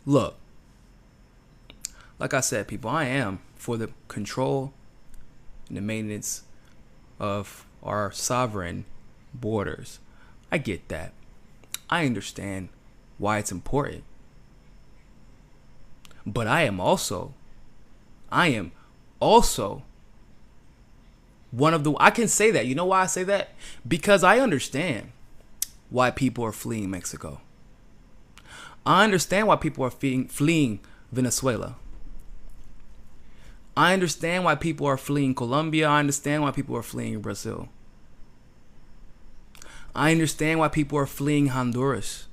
Look, like I said, people, I am for the control and the maintenance of our sovereign borders. I get that. I understand why it's important. But I am also one of the, I can say that. You know why I say that? Because I understand why people are fleeing Mexico. I understand why people are fleeing Venezuela. I understand why people are fleeing Colombia. I understand why people are fleeing Brazil. I understand why people are fleeing Honduras.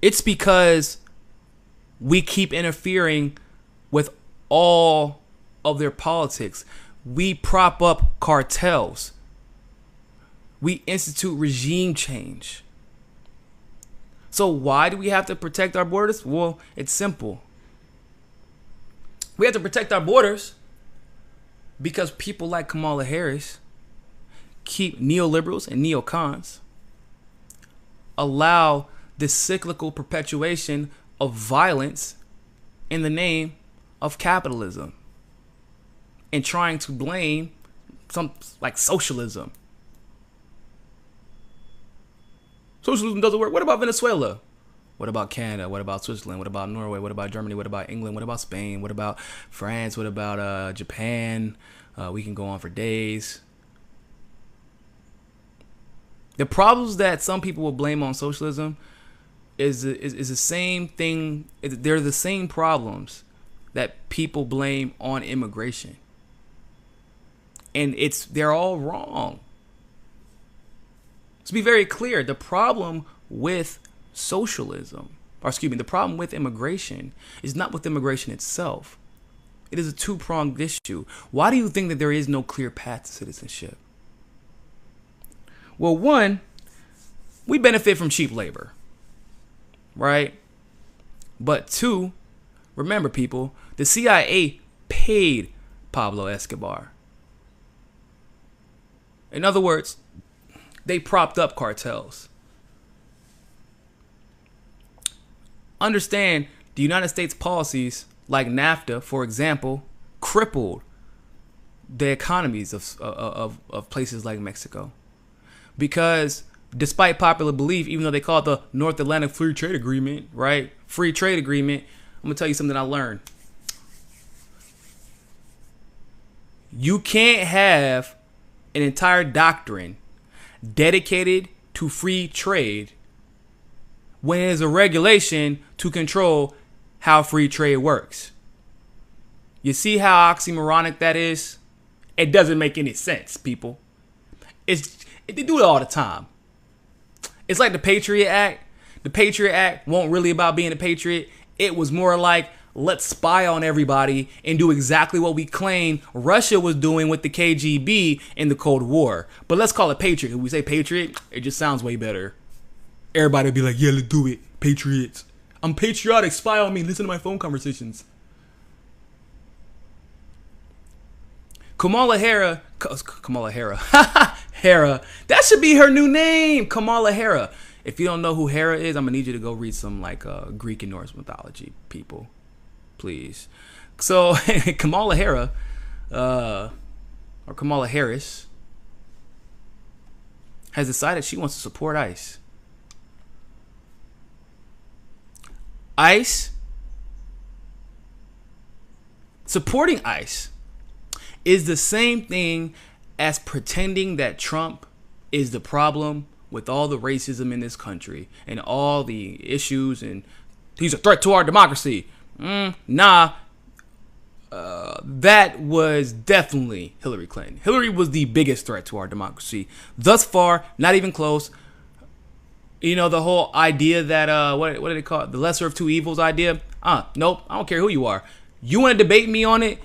It's because we keep interfering with all of their politics. We prop up cartels. We institute regime change. So why do we have to protect our borders? Well, it's simple. We have to protect our borders because people like Kamala Harris keep neoliberals and neocons allow this cyclical perpetuation of violence in the name of capitalism and trying to blame some like socialism. Socialism doesn't work. What about Venezuela? What about Canada? What about Switzerland? What about Norway? What about Germany? What about England? What about Spain? What about France? What about Japan? We can go on for days. The problems that some people will blame on socialism is the same thing. They're the same problems that people blame on immigration. And they're all wrong. Let's be very clear. The problem with socialism, the problem with immigration is not with immigration itself. It is a two-pronged issue. Why do you think that there is no clear path to citizenship? Well, one, we benefit from cheap labor, right? But two, remember, people, the CIA paid Pablo Escobar. In other words, they propped up cartels. Understand, the United States policies like NAFTA, for example, crippled the economies of places like Mexico. Because despite popular belief, even though they call it the North Atlantic Free Trade Agreement, right? Free trade agreement, I'm going to tell you something I learned. You can't have an entire doctrine dedicated to free trade when it is a regulation to control how free trade works. You see how oxymoronic that is? It doesn't make any sense, people. They do it all the time. It's like the Patriot Act. The Patriot Act wasn't really about being a patriot. It was more like, let's spy on everybody and do exactly what we claim Russia was doing with the KGB in the Cold War. But let's call it patriot. If we say patriot, it just sounds way better. Everybody would be like, yeah, let's do it. Patriots. I'm patriotic. Spy on me. Listen to my phone conversations. Kamala Harris. Hera. That should be her new name. Kamala Harris. If you don't know who Hera is, I'm going to need you to go read some Greek and Norse mythology, people. Please. So Kamala Harris, or Kamala Harris, has decided she wants to support ICE. ICE, supporting ICE is the same thing as pretending that Trump is the problem with all the racism in this country and all the issues, and he's a threat to our democracy. That was definitely Hillary Clinton. Hillary was the biggest threat to our democracy. Thus far, not even close. You know, the whole idea that, what do they call it? The lesser of two evils idea? Nope, I don't care who you are. You want to debate me on it?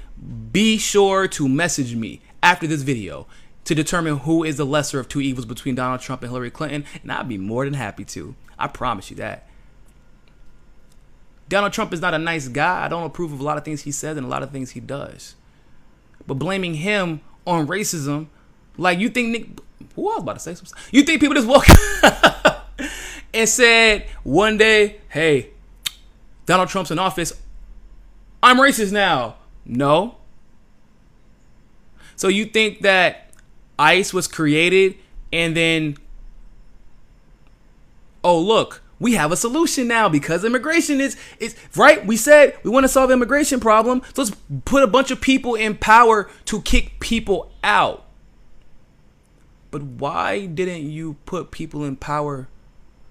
Be sure to message me after this video to determine who is the lesser of two evils between Donald Trump and Hillary Clinton, and I'd be more than happy to. I promise you that. Donald Trump is not a nice guy. I don't approve of a lot of things he says and a lot of things he does. But blaming him on racism, like you think who I was about to say something. You think people just woke up and said one day, hey, Donald Trump's in office, I'm racist now. No. So you think that ICE was created and then, oh, look, we have a solution now because immigration is right. We said we want to solve the immigration problem. So let's put a bunch of people in power to kick people out. But why didn't you put people in power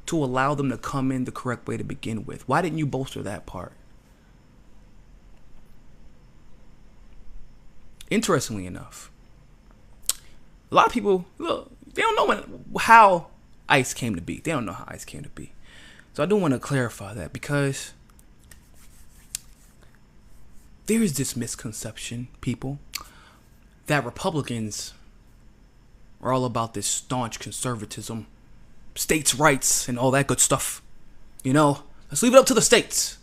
to allow them to come in the correct way to begin with? Why didn't you bolster that part? Interestingly enough, a lot of people, look, they don't know how ICE came to be. They don't know how ICE came to be. So I do want to clarify that because there is this misconception, people, that Republicans are all about this staunch conservatism, states' rights, and all that good stuff. You know, let's leave it up to the states.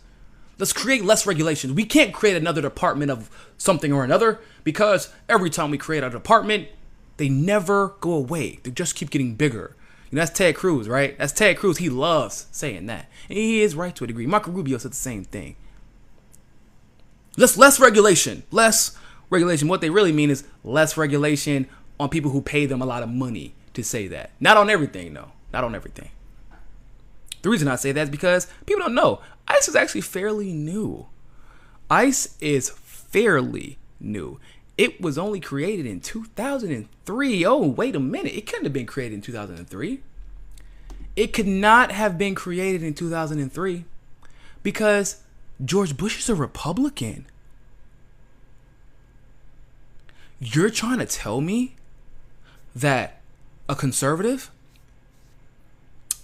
Let's create less regulations. We can't create another department of something or another because every time we create a department, they never go away. They just keep getting bigger. You know, that's Ted Cruz, right? That's Ted Cruz. He loves saying that. And he is right to a degree. Marco Rubio said the same thing. Less regulation. Less regulation. What they really mean is less regulation on people who pay them a lot of money to say that. Not on everything, though. Not on everything. The reason I say that is because people don't know. ICE is actually fairly new. ICE is fairly new. It was only created in 2003. Oh, wait a minute. It couldn't have been created in 2003. It could not have been created in 2003 because George Bush is a Republican. You're trying to tell me that a conservative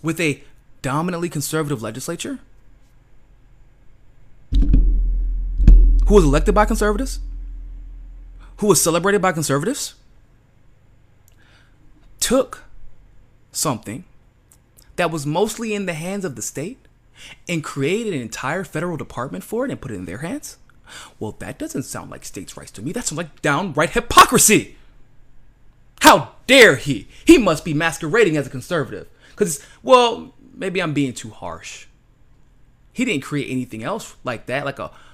with a dominantly conservative legislature who was elected by conservatives, who was celebrated by conservatives, took something that was mostly in the hands of the state and created an entire federal department for it and put it in their hands? Well, that doesn't sound like states' rights to me. That sounds like downright hypocrisy. How dare he? He must be masquerading as a conservative. Because, well, maybe I'm being too harsh. He didn't create anything else like that,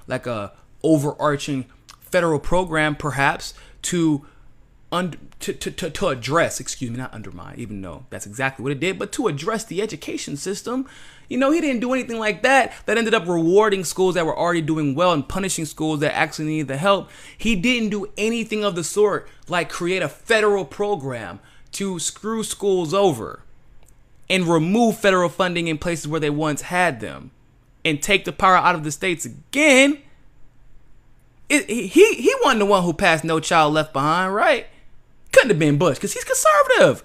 like a overarching federal program, perhaps, to address, excuse me, not undermine, even though that's exactly what it did, but to address the education system. You know, he didn't do anything like that ended up rewarding schools that were already doing well and punishing schools that actually needed the help. He didn't do anything of the sort, like create a federal program to screw schools over and remove federal funding in places where they once had them and take the power out of the states again. He wasn't the one who passed No Child Left Behind, right? Couldn't have been Bush because he's conservative.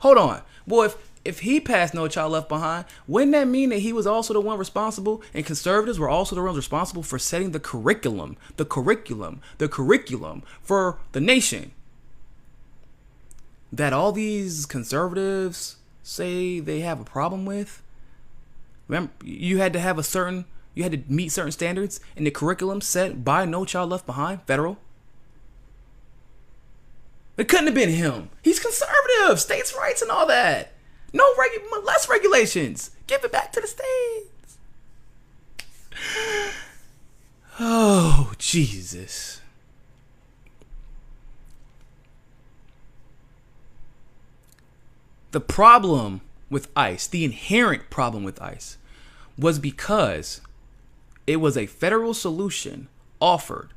Hold on. Well, if he passed No Child Left Behind, wouldn't that mean that he was also the one responsible and conservatives were also the ones responsible for setting the curriculum for the nation that all these conservatives say they have a problem with? Remember, you had to meet certain standards in the curriculum set by No Child Left Behind, federal. It couldn't have been him. He's conservative, states' rights and all that. Less regulations. Give it back to the states. Oh, Jesus. The problem with ICE, the inherent problem with ICE, was because it was a federal solution offered,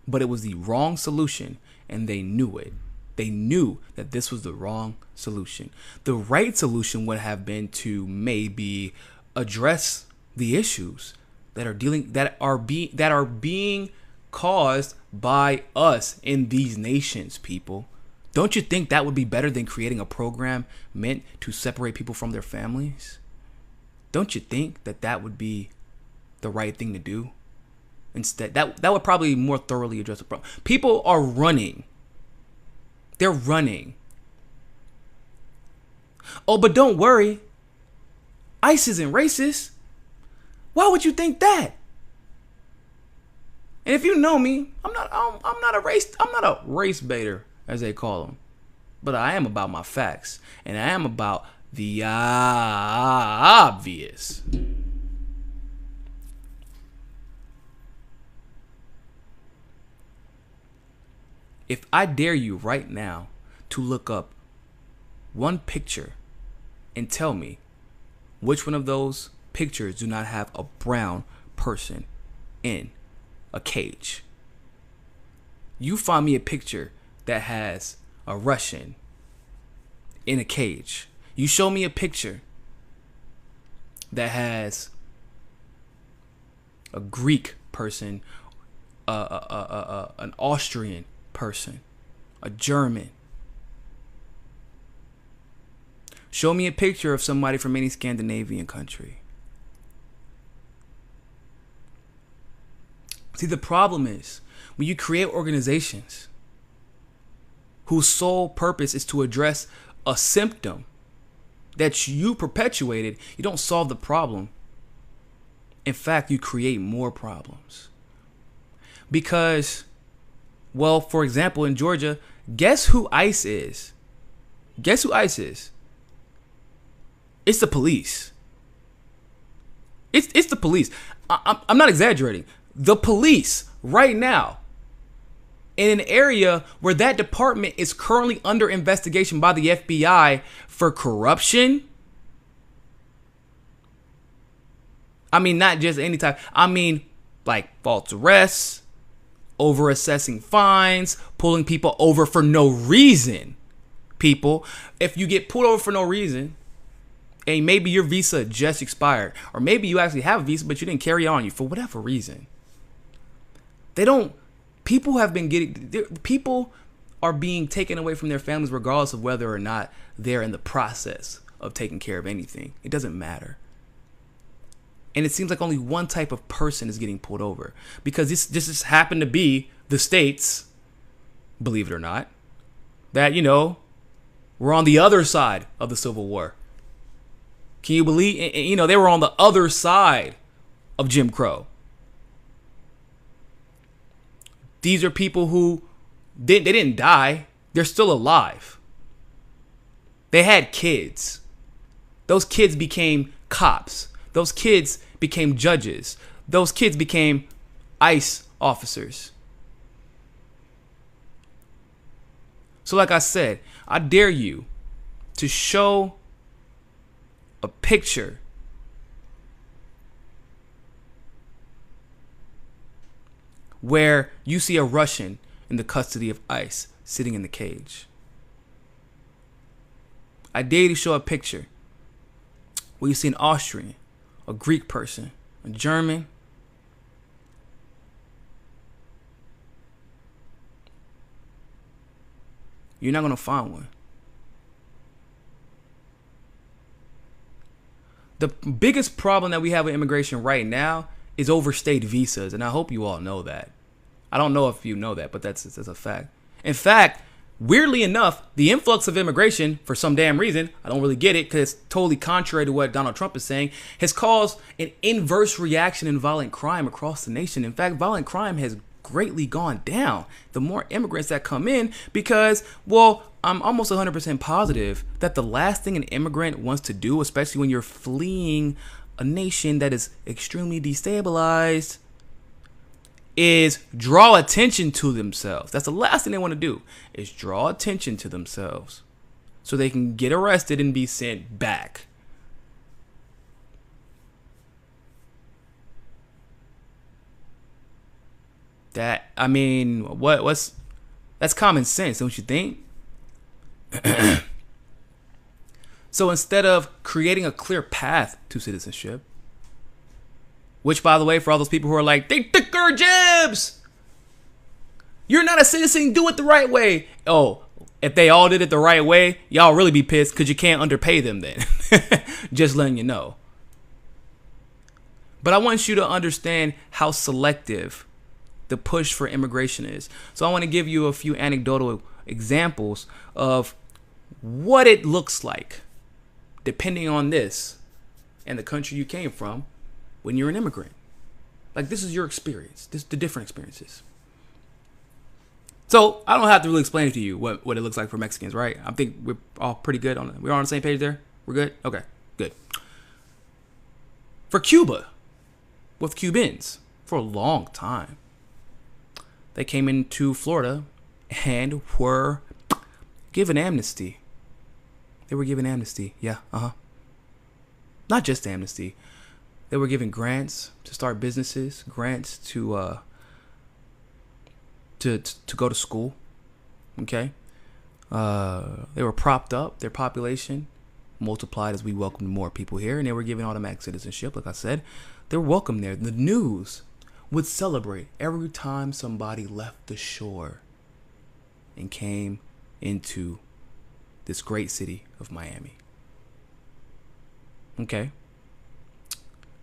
but it was the wrong solution, and they knew it. They knew that this was the wrong solution. The right solution would have been to maybe address the issues that are being caused by us in these nations, people. Don't you think that would be better than creating a program meant to separate people from their families? Don't you think that would be the right thing to do? Instead, that would probably more thoroughly address the problem. People are running. They're running. Oh, but don't worry. ICE isn't racist. Why would you think that? And if you know me, I'm not a race baiter, as they call them. But I am about my facts, and I am about the obvious. If I dare you right now to look up one picture and tell me which one of those pictures do not have a brown person in a cage. You find me a picture that has a Russian in a cage. You show me a picture that has a Greek person, an Austrian person, a German. Show me a picture of somebody from any Scandinavian country. See, the problem is when you create organizations whose sole purpose is to address a symptom that you perpetuated, you don't solve the problem. In fact, you create more problems. Because, well, for example, in Georgia, guess who ICE is? Guess who ICE is? It's the police. It's the police. I'm not exaggerating. The police right now, in an area where that department is currently under investigation by the FBI for corruption. I mean, not just any type. I mean, like false arrests, over assessing fines, pulling people over for no reason. People, if you get pulled over for no reason, and maybe your visa just expired, or maybe you actually have a visa, but you didn't carry on you for whatever reason. People are being taken away from their families regardless of whether or not they're in the process of taking care of anything. It doesn't matter. And it seems like only one type of person is getting pulled over, because this just happened to be the states, believe it or not, that, were on the other side of the Civil War. Can you believe, they were on the other side of Jim Crow. These are people who they didn't die. They're still alive. They had kids. Those kids became cops. Those kids became judges. Those kids became ICE officers. So like I said, I dare you to show a picture where you see a Russian in the custody of ICE sitting in the cage. I dare you to show a picture where you see an Austrian, a Greek person, a German, you're not going to find one. The biggest problem that we have with immigration right now is overstayed visas, and I hope you all know that. I don't know if you know that, but that's a fact. In fact, weirdly enough, the influx of immigration, for some damn reason, I don't really get it because it's totally contrary to what Donald Trump is saying, has caused an inverse reaction in violent crime across the nation. In fact, violent crime has greatly gone down the more immigrants that come in because, well, I'm almost 100% positive that the last thing an immigrant wants to do, especially when you're fleeing a nation that is extremely destabilized, is draw attention to themselves. That's the last thing they want to do, is draw attention to themselves. so they can get arrested and be sent back. That, I mean, that's common sense, don't you think? So instead of creating a clear path to citizenship, which, by the way, for all those people who are like, they took our jabs, you're not a citizen, do it the right way. Oh, if they all did it the right way, y'all really be pissed because you can't underpay them then. Just letting you know. But I want you to understand how selective the push for immigration is. So I want to give you a few anecdotal examples of what it looks like, depending on this and the country you came from when you're an immigrant. Like, this is your experience. This is the different experiences. So I don't have to really explain it to you what it looks like for Mexicans, right? I think we're all pretty good on it. We're on the same page there? We're good? Okay, good. For Cuba, with Cubans, for a long time, they came into Florida and were given amnesty. They were given amnesty. Yeah, Not just amnesty. They were given grants to start businesses, grants to go to school. Okay? They were propped up. Their population multiplied as we welcomed more people here, and they were given automatic citizenship. Like I said, they were welcome there. The news would celebrate every time somebody left the shore and came into this great city of Miami. Okay.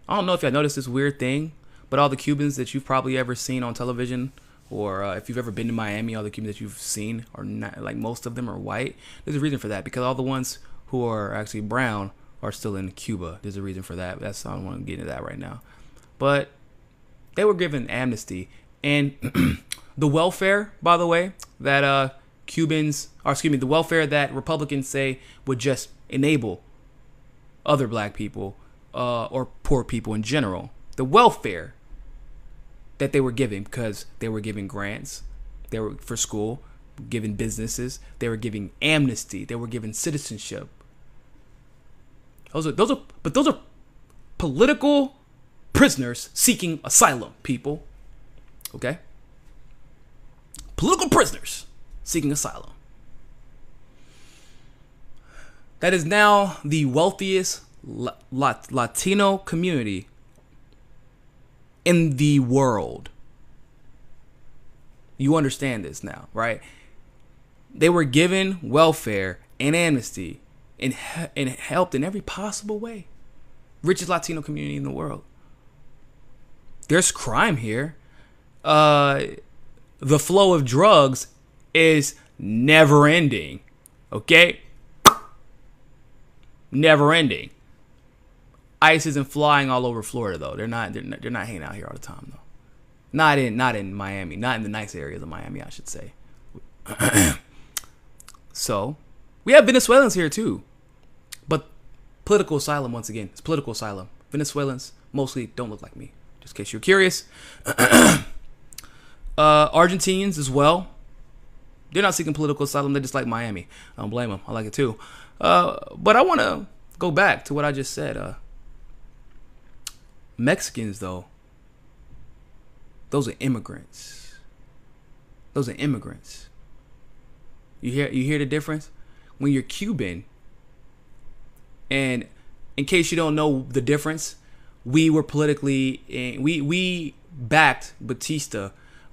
I don't know if y'all noticed this weird thing, but all the Cubans that you've probably ever seen on television, or if you've ever been to Miami, all the Cubans that you've seen are not, like, most of them are white. There's a reason for that, because all the ones who are actually brown are still in Cuba. There's a reason for that. I don't want to get into that right now. But they were given amnesty, and the welfare, by the way, that the welfare that Republicans say would just enable other black people or poor people in general, the welfare that they were giving, because they were giving grants, they were for school, giving businesses, they were giving amnesty, they were giving citizenship. Those are political prisoners seeking asylum, people. Okay? Political prisoners seeking asylum. That is now the wealthiest Latino community in the world. You understand this now, right? They were given welfare and amnesty and helped in every possible way. Richest Latino community in the world. There's crime here. The flow of drugs is never ending. Okay? Never ending. ICE isn't flying all over Florida though. They're not hanging out here all the time though. Not in Miami. Not in the nice areas of Miami, I should say. So, we have Venezuelans here too. But political asylum, once again. It's political asylum. Venezuelans mostly don't look like me. Just in case you're curious. Argentinians as well. They're not seeking political asylum. They just like Miami. I don't blame them. I like it too. But I want to go back to what I just said. Mexicans, though, those are immigrants. Those are immigrants. You hear the difference? When you're Cuban, and in case you don't know the difference, we were politically, we backed Batista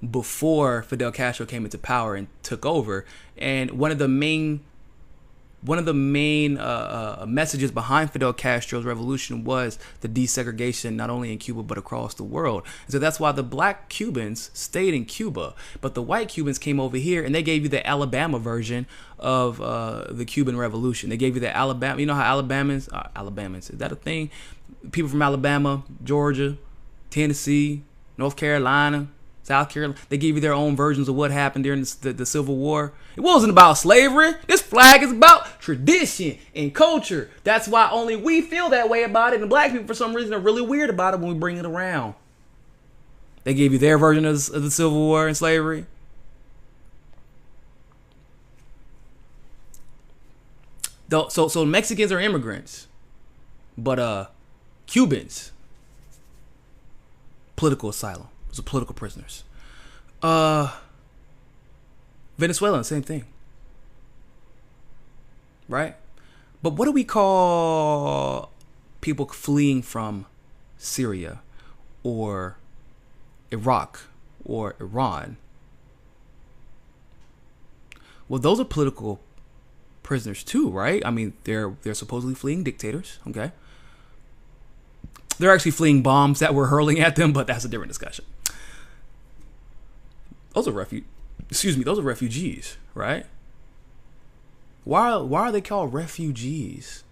before Fidel Castro came into power and took over. And one of the main messages behind Fidel Castro's revolution was the desegregation, not only in Cuba but across the world. And so that's why the black Cubans stayed in Cuba, but the white Cubans came over here and they gave you the Alabama version of the Cuban Revolution. They gave you the Alabama. You know how Alabamans, is that a thing? People from Alabama, Georgia, Tennessee, North Carolina, South Carolina, they gave you their own versions of what happened during the Civil War. It wasn't about slavery. This flag is about tradition and culture. That's why only we feel that way about it. And black people, for some reason, are really weird about it when we bring it around. They gave you their version of the Civil War and slavery. So Mexicans are immigrants, but Cubans, political asylum. Those are political prisoners. Venezuelan, same thing. Right? But what do we call people fleeing from Syria or Iraq or Iran? Well, those are political prisoners too, right? I mean, they're supposedly fleeing dictators, okay? They're actually fleeing bombs that we're hurling at them, but that's a different discussion. Those are refugees, right? Why are they called refugees?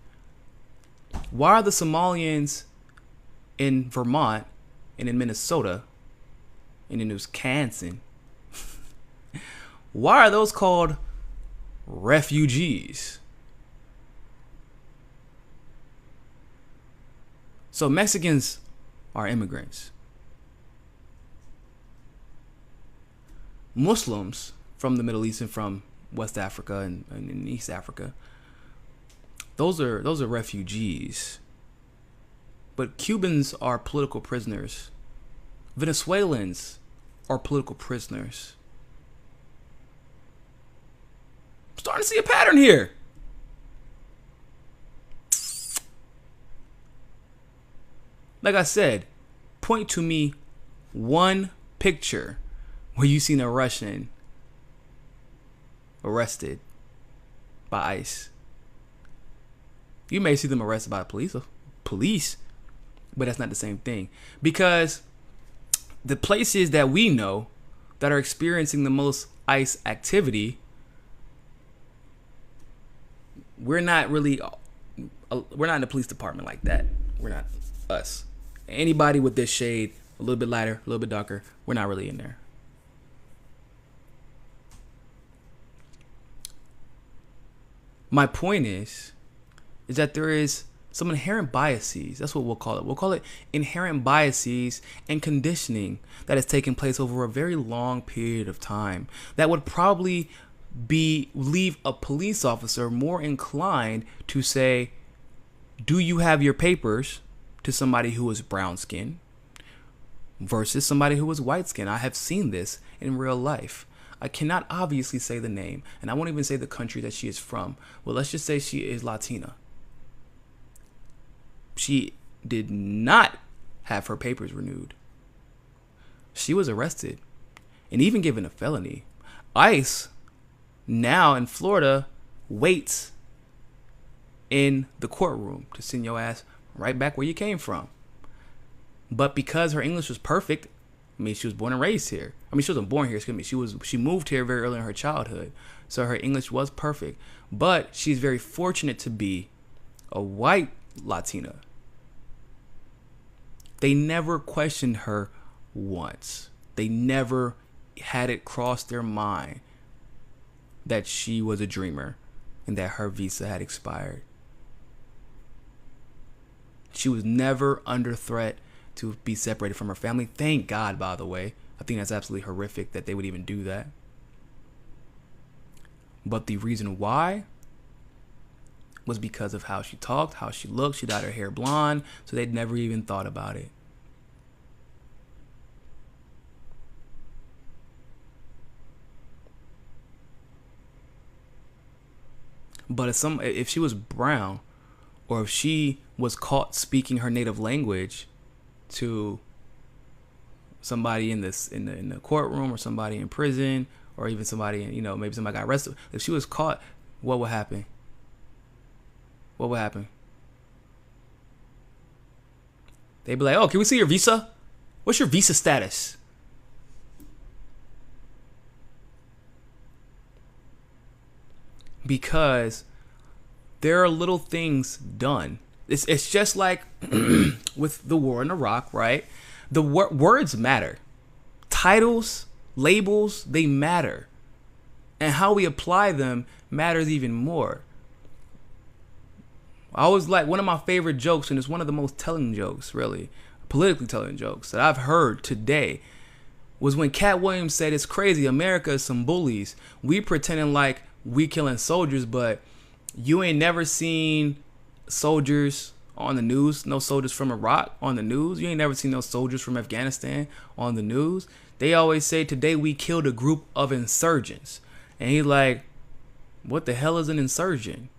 Why are the Somalians in Vermont and in Minnesota and in Wisconsin? Why are those called refugees? So Mexicans are immigrants. Muslims from the Middle East and from West Africa and in East Africa, those are refugees. But Cubans are political prisoners. Venezuelans are political prisoners. I'm starting to see a pattern here. Like I said, point to me one picture where you seen a Russian arrested by ICE. You may see them arrested by police, but that's not the same thing. Because the places that we know that are experiencing the most ICE activity, we're not in the police department like that. We're not us. Anybody with this shade, a little bit lighter, a little bit darker, we're not really in there. My point is that there is some inherent biases. That's what we'll call it. We'll call it inherent biases and conditioning that has taken place over a very long period of time that would probably leave a police officer more inclined to say, do you have your papers, to somebody who is brown skin versus somebody who is white skin. I have seen this in real life. I cannot obviously say the name, and I won't even say the country that she is from. Well, let's just say she is Latina. She did not have her papers renewed. She was arrested and even given a felony. ICE now in Florida waits in the courtroom to send your ass right back where you came from. But because her English was perfect, I mean, she was born and raised here. I mean, she wasn't born here, excuse me. She moved here very early in her childhood. So her English was perfect. But she's very fortunate to be a white Latina. They never questioned her once. They never had it cross their mind that she was a dreamer and that her visa had expired. She was never under threat to be separated from her family. Thank God, by the way. I think that's absolutely horrific that they would even do that. But the reason why was because of how she talked, how she looked. She dyed her hair blonde, so they'd never even thought about it. But if she was brown, or if she was caught speaking her native language to somebody in the courtroom, or somebody in prison, or even somebody, maybe somebody got arrested. If she was caught, what would happen? What would happen? They'd be like, "Oh, can we see your visa? What's your visa status?" Because there are little things done. It's just like with the war in Iraq, right? The words matter. Titles, labels, they matter. And how we apply them matters even more. I always like, one of my favorite jokes, and it's one of the most telling jokes, really, politically telling jokes that I've heard today, was when Cat Williams said, "It's crazy, America is some bullies. We pretending like we killing soldiers, but You ain't never seen soldiers on the news, no soldiers from Iraq on the news. You ain't never seen no soldiers from Afghanistan on the news. They always say, today we killed a group of insurgents. And he's like, what the hell is an insurgent?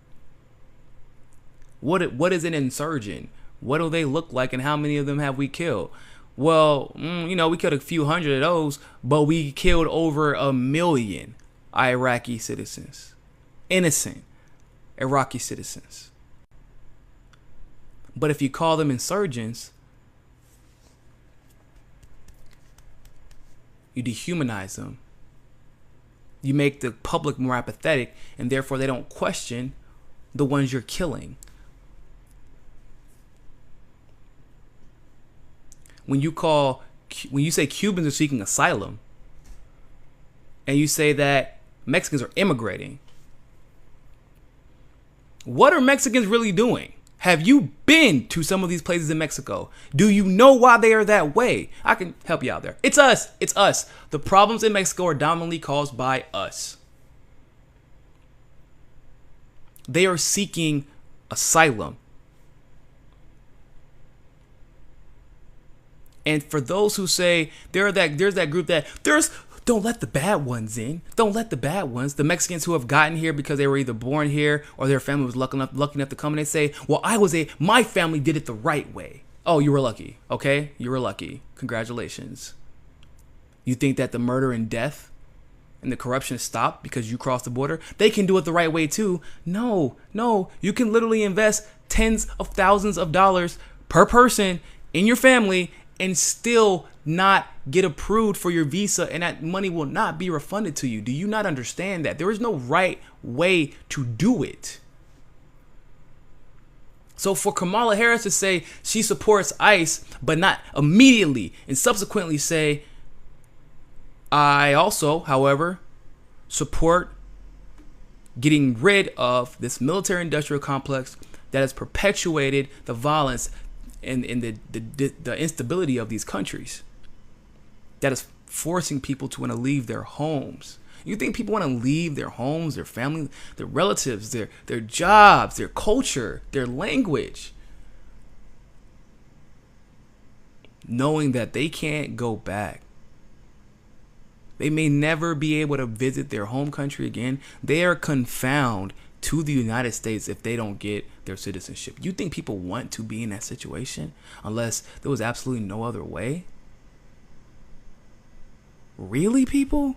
What is an insurgent? What do they look like, and how many of them have we killed? Well, we killed a few hundred of those, but we killed over 1 million Iraqi citizens. Innocent Iraqi citizens. But if you call them insurgents, you dehumanize them. You make the public more apathetic, and therefore they don't question the ones you're killing. When you say Cubans are seeking asylum, and you say that Mexicans are immigrating, what are Mexicans really doing? Have you been to some of these places in Mexico? Do you know why they are that way? I can help you out there. It's us. It's us. The problems in Mexico are dominantly caused by us. They are seeking asylum. And for those who say there's that group that don't let the bad ones in. Don't let the bad ones, the Mexicans who have gotten here because they were either born here or their family was lucky enough to come, and they say, well, my family did it the right way. Oh, you were lucky. Okay? You were lucky. Congratulations. You think that the murder and death and the corruption stopped because you crossed the border? They can do it the right way too. No. You can literally invest tens of thousands of dollars per person in your family and still not get approved for your visa, and that money will not be refunded to you. Do you not understand that? There is no right way to do it. So for Kamala Harris to say she supports ICE, but not immediately and subsequently say, I also, however, support getting rid of this military-industrial complex that has perpetuated the violence and the instability of these countries, that is forcing people to want to leave their homes. You think people want to leave their homes, their family, their relatives, their jobs, their culture, their language, knowing that they can't go back? They may never be able to visit their home country again. They are confounded to the United States if they don't get their citizenship. You think people want to be in that situation unless there was absolutely no other way? Really, people?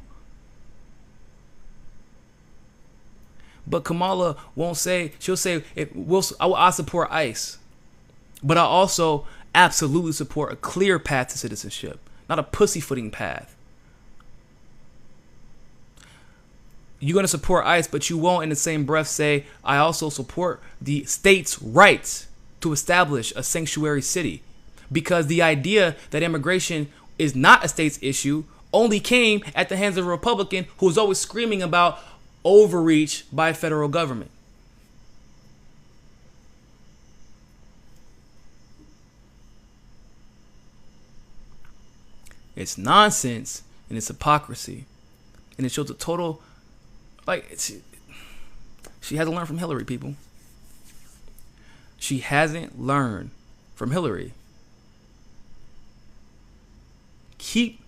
But Kamala won't say, she'll say, I support ICE, but I also absolutely support a clear path to citizenship, not a pussyfooting path. You're going to support ICE, but you won't in the same breath say, I also support the state's rights to establish a sanctuary city. Because the idea that immigration is not a state's issue only came at the hands of a Republican who was always screaming about overreach by federal government. It's nonsense and it's hypocrisy. And it shows a total... she hasn't learned from Hillary, people. She hasn't learned from Hillary. Keep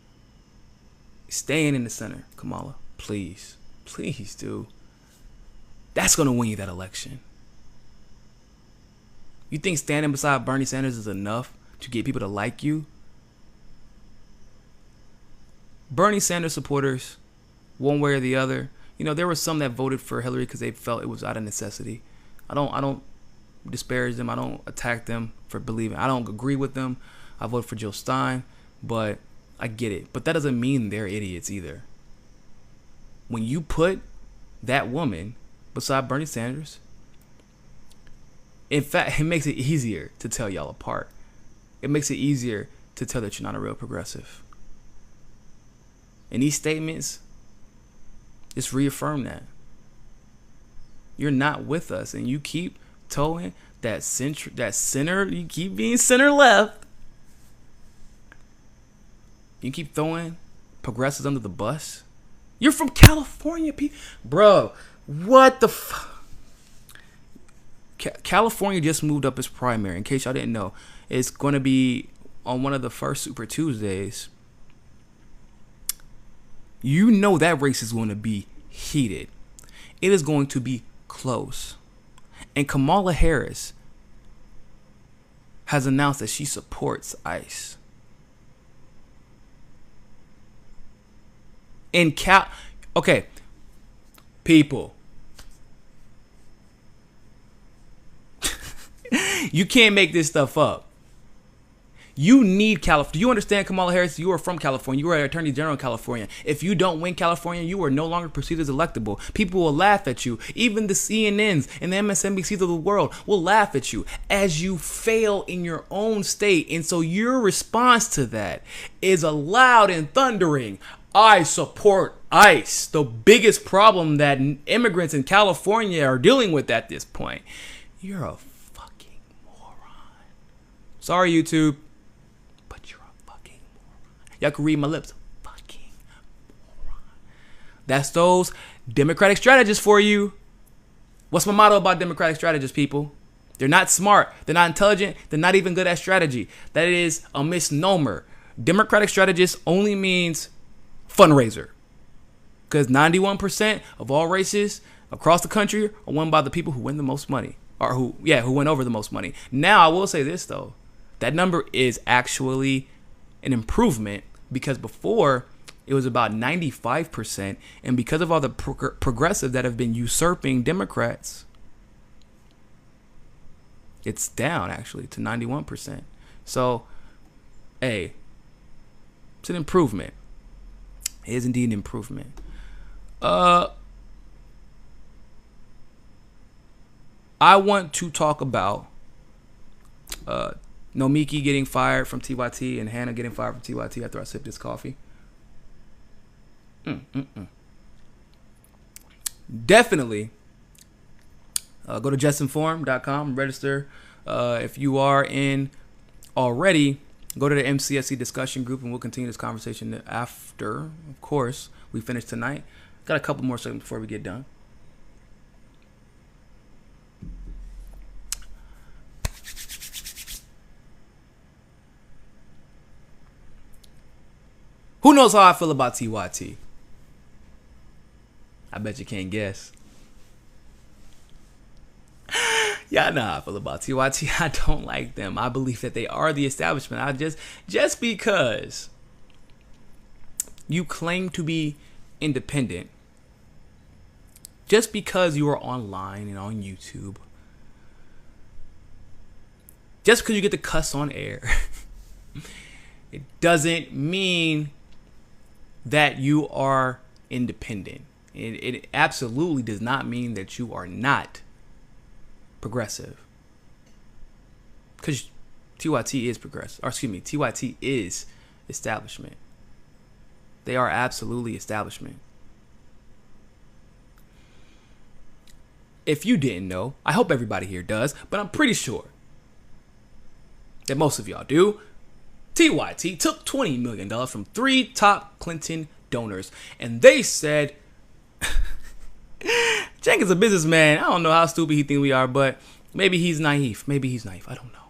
staying in the center, Kamala. Please. Please do. That's going to win you that election. You think standing beside Bernie Sanders is enough to get people to like you? Bernie Sanders supporters, one way or the other, there were some that voted for Hillary because they felt it was out of necessity. I don't disparage them. I don't attack them for believing. I don't agree with them. I voted for Jill Stein, but I get it. But that doesn't mean they're idiots either. When you put that woman beside Bernie Sanders, in fact, it makes it easier to tell y'all apart. It makes it easier to tell that you're not a real progressive. And these statements just reaffirm that. You're not with us, and you keep towing that center, you keep being center left. You keep throwing progressives under the bus. You're from California, people. Bro, what the fuck? California just moved up its primary. In case y'all didn't know, it's going to be on one of the first Super Tuesdays. You know that race is going to be heated. It is going to be close. And Kamala Harris has announced that she supports ICE. Okay, people. You can't make this stuff up. You need California. Do you understand, Kamala Harris? You are from California. You are Attorney General in California. If you don't win California, you are no longer perceived as electable. People will laugh at you. Even the CNNs and the MSNBCs of the world will laugh at you as you fail in your own state. And so your response to that is a loud and thundering, I support ICE. The biggest problem that immigrants in California are dealing with at this point. You're a fucking moron. Sorry, YouTube. Y'all can read my lips. Fucking moron. That's those Democratic strategists for you. What's my motto about Democratic strategists, people? They're not smart. They're not intelligent. They're not even good at strategy. That is a misnomer. Democratic strategist only means fundraiser. Because 91% of all races across the country are won by the people who win the most money. Or who win over the most money. Now, I will say this, though. That number is actually an improvement, because before it was about 95%, and because of all the progressives that have been usurping Democrats, it's down actually to 91%. So, hey, it's an improvement. It is indeed an improvement. I want to talk about Nomiki getting fired from TYT and Hannah getting fired from TYT after I sip this coffee. Definitely go to JustNForm.com, register. If you are in already, go to the MCSC discussion group, and we'll continue this conversation after, of course, we finish tonight. Got a couple more seconds before we get done. Who knows how I feel about TYT? I bet you can't guess. Y'all know how I feel about TYT. I don't like them. I believe that they are the establishment. Just because you claim to be independent, just because you are online and on YouTube, just because you get to cuss on air, it doesn't mean that you are independent. It absolutely does not mean that you are not progressive. Because TYT is progressive. Or excuse me, TYT is establishment. They are absolutely establishment. If you didn't know, I hope everybody here does, but I'm pretty sure that most of y'all do. TYT took $20 million from 3 top Clinton donors, and they said, Cenk is a businessman. I don't know how stupid he thinks we are, but maybe he's naive. I don't know.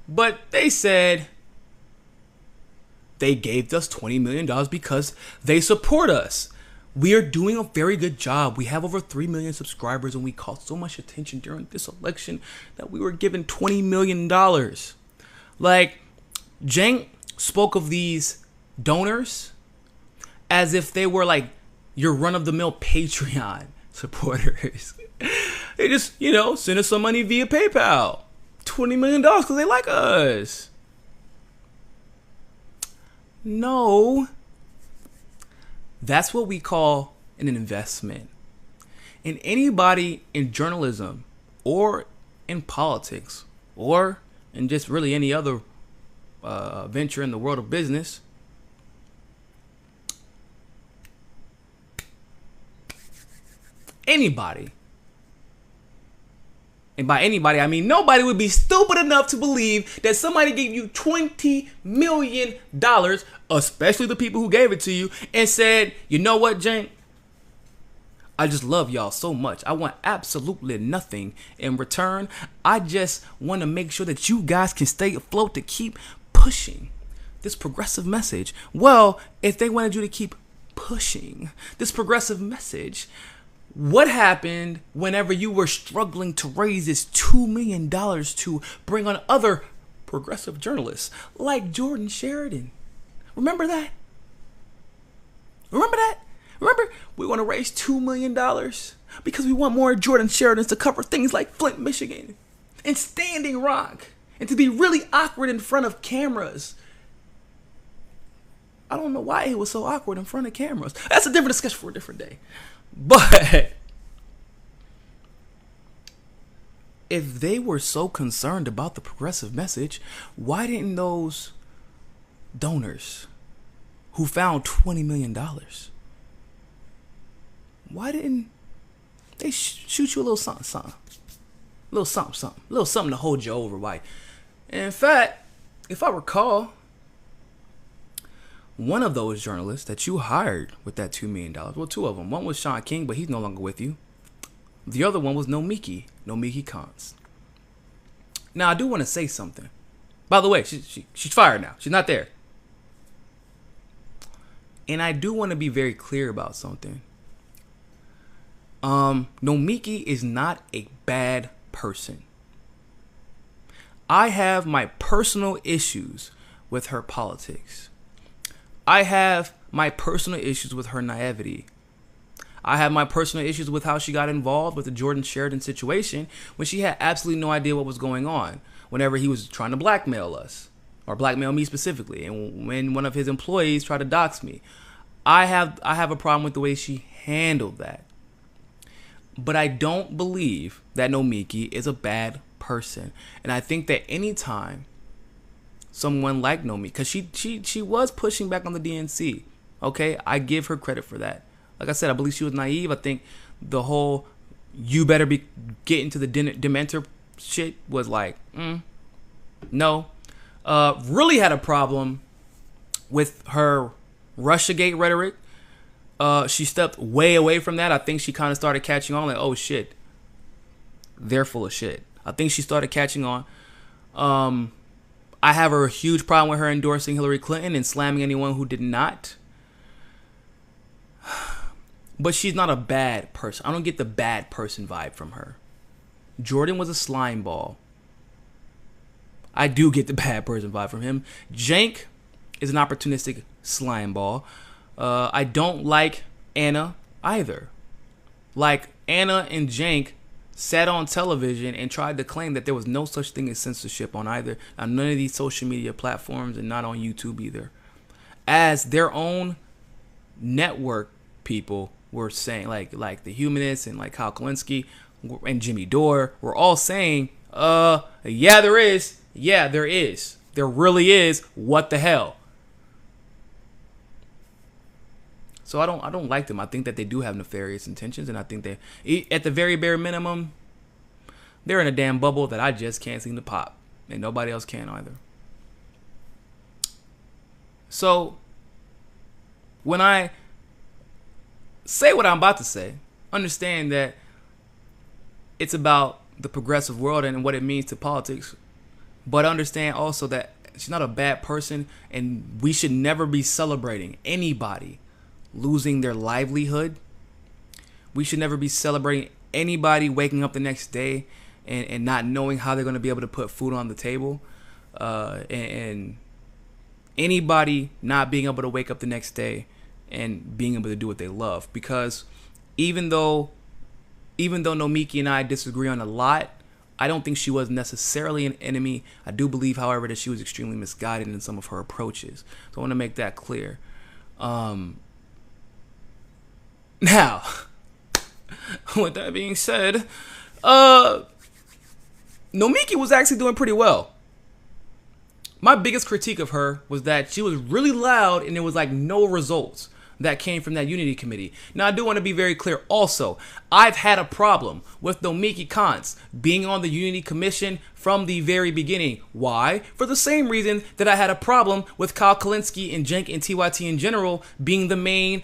But they said they gave us $20 million because they support us. We are doing a very good job. We have over 3 million subscribers, and we caught so much attention during this election that we were given $20 million. Like, Cenk spoke of these donors as if they were like your run-of-the-mill Patreon supporters. They just, send us some money via PayPal. $20 million because they like us. No. That's what we call an investment. And anybody in journalism or in politics or in just really any other venture in the world of business, anybody, and by anybody I mean nobody, would be stupid enough to believe that somebody gave you $20 million, especially the people who gave it to you, and said, you know what, Cenk? I just love y'all so much. I want absolutely nothing in return. I just want to make sure that you guys can stay afloat to keep pushing this progressive message. Well, if they wanted you to keep pushing this progressive message, what happened whenever you were struggling to raise this $2 million to bring on other progressive journalists like Jordan Sheridan? Remember that? Remember, we want to raise $2 million because we want more Jordan Sheridans to cover things like Flint, Michigan, and Standing Rock, and to be really awkward in front of cameras. I don't know why he was so awkward in front of cameras. That's a different discussion for a different day. But if they were so concerned about the progressive message, why didn't those donors who found $20 million, why didn't they shoot you a little something, a little something to hold you over? Why? And in fact, if I recall, one of those journalists that you hired with that $2 million, well, two of them. One was Sean King, but he's no longer with you. The other one was Nomiki Konst. Now, I do want to say something. By the way, she's fired now. She's not there. And I do want to be very clear about something. Nomiki is not a bad person. I have my personal issues with her politics. I have my personal issues with her naivety. I have my personal issues with how she got involved with the Jordan Sheridan situation when she had absolutely no idea what was going on, whenever he was trying to blackmail us, or blackmail me specifically, and when one of his employees tried to dox me. I have a problem with the way she handled that. But I don't believe that Nomiki is a bad person. And I think that anytime someone like Nomiki, because she was pushing back on the DNC, okay, I give her credit for that. Like I said, I believe she was naive. I think the whole "you better be getting to the Dementor" shit was like, no. Really had a problem with her Russiagate rhetoric. She stepped way away from that. I think she kind of started catching on, like, oh shit, they're full of shit. I think she started catching on. I have a huge problem with her endorsing Hillary Clinton and slamming anyone who did not. But she's not a bad person. I don't get the bad person vibe from her. Jordan was a slime ball. I do get the bad person vibe from him. Cenk is an opportunistic slime ball. I don't like Anna either. Like, Anna and Cenk sat on television and tried to claim that there was no such thing as censorship on none of these social media platforms, and not on YouTube either. As their own network people were saying, like the Humanists and like Kyle Kalinske and Jimmy Dore were all saying, yeah, there is. Yeah, there is. There really is. What the hell? So I don't like them. I think that they do have nefarious intentions, and I think that at the very bare minimum, they're in a damn bubble that I just can't seem to pop, and nobody else can either. So when I say what I'm about to say, understand that it's about the progressive world and what it means to politics, but understand also that she's not a bad person, and we should never be celebrating anybody losing their livelihood. We should never be celebrating anybody waking up the next day and not knowing how they're going to be able to put food on the table, and anybody not being able to wake up the next day and being able to do what they love. Because even though Nomiki and I disagree on a lot, I don't think she was necessarily an enemy. I do believe, however, that she was extremely misguided in some of her approaches. So I want to make that clear. Now, with that being said, Nomiki was actually doing pretty well. My biggest critique of her was that she was really loud and there was like no results that came from that Unity Committee. Now, I do want to be very clear also. I've had a problem with Nomiki Konst being on the Unity Commission from the very beginning. Why? For the same reason that I had a problem with Kyle Kalinske and Cenk and TYT in general being the main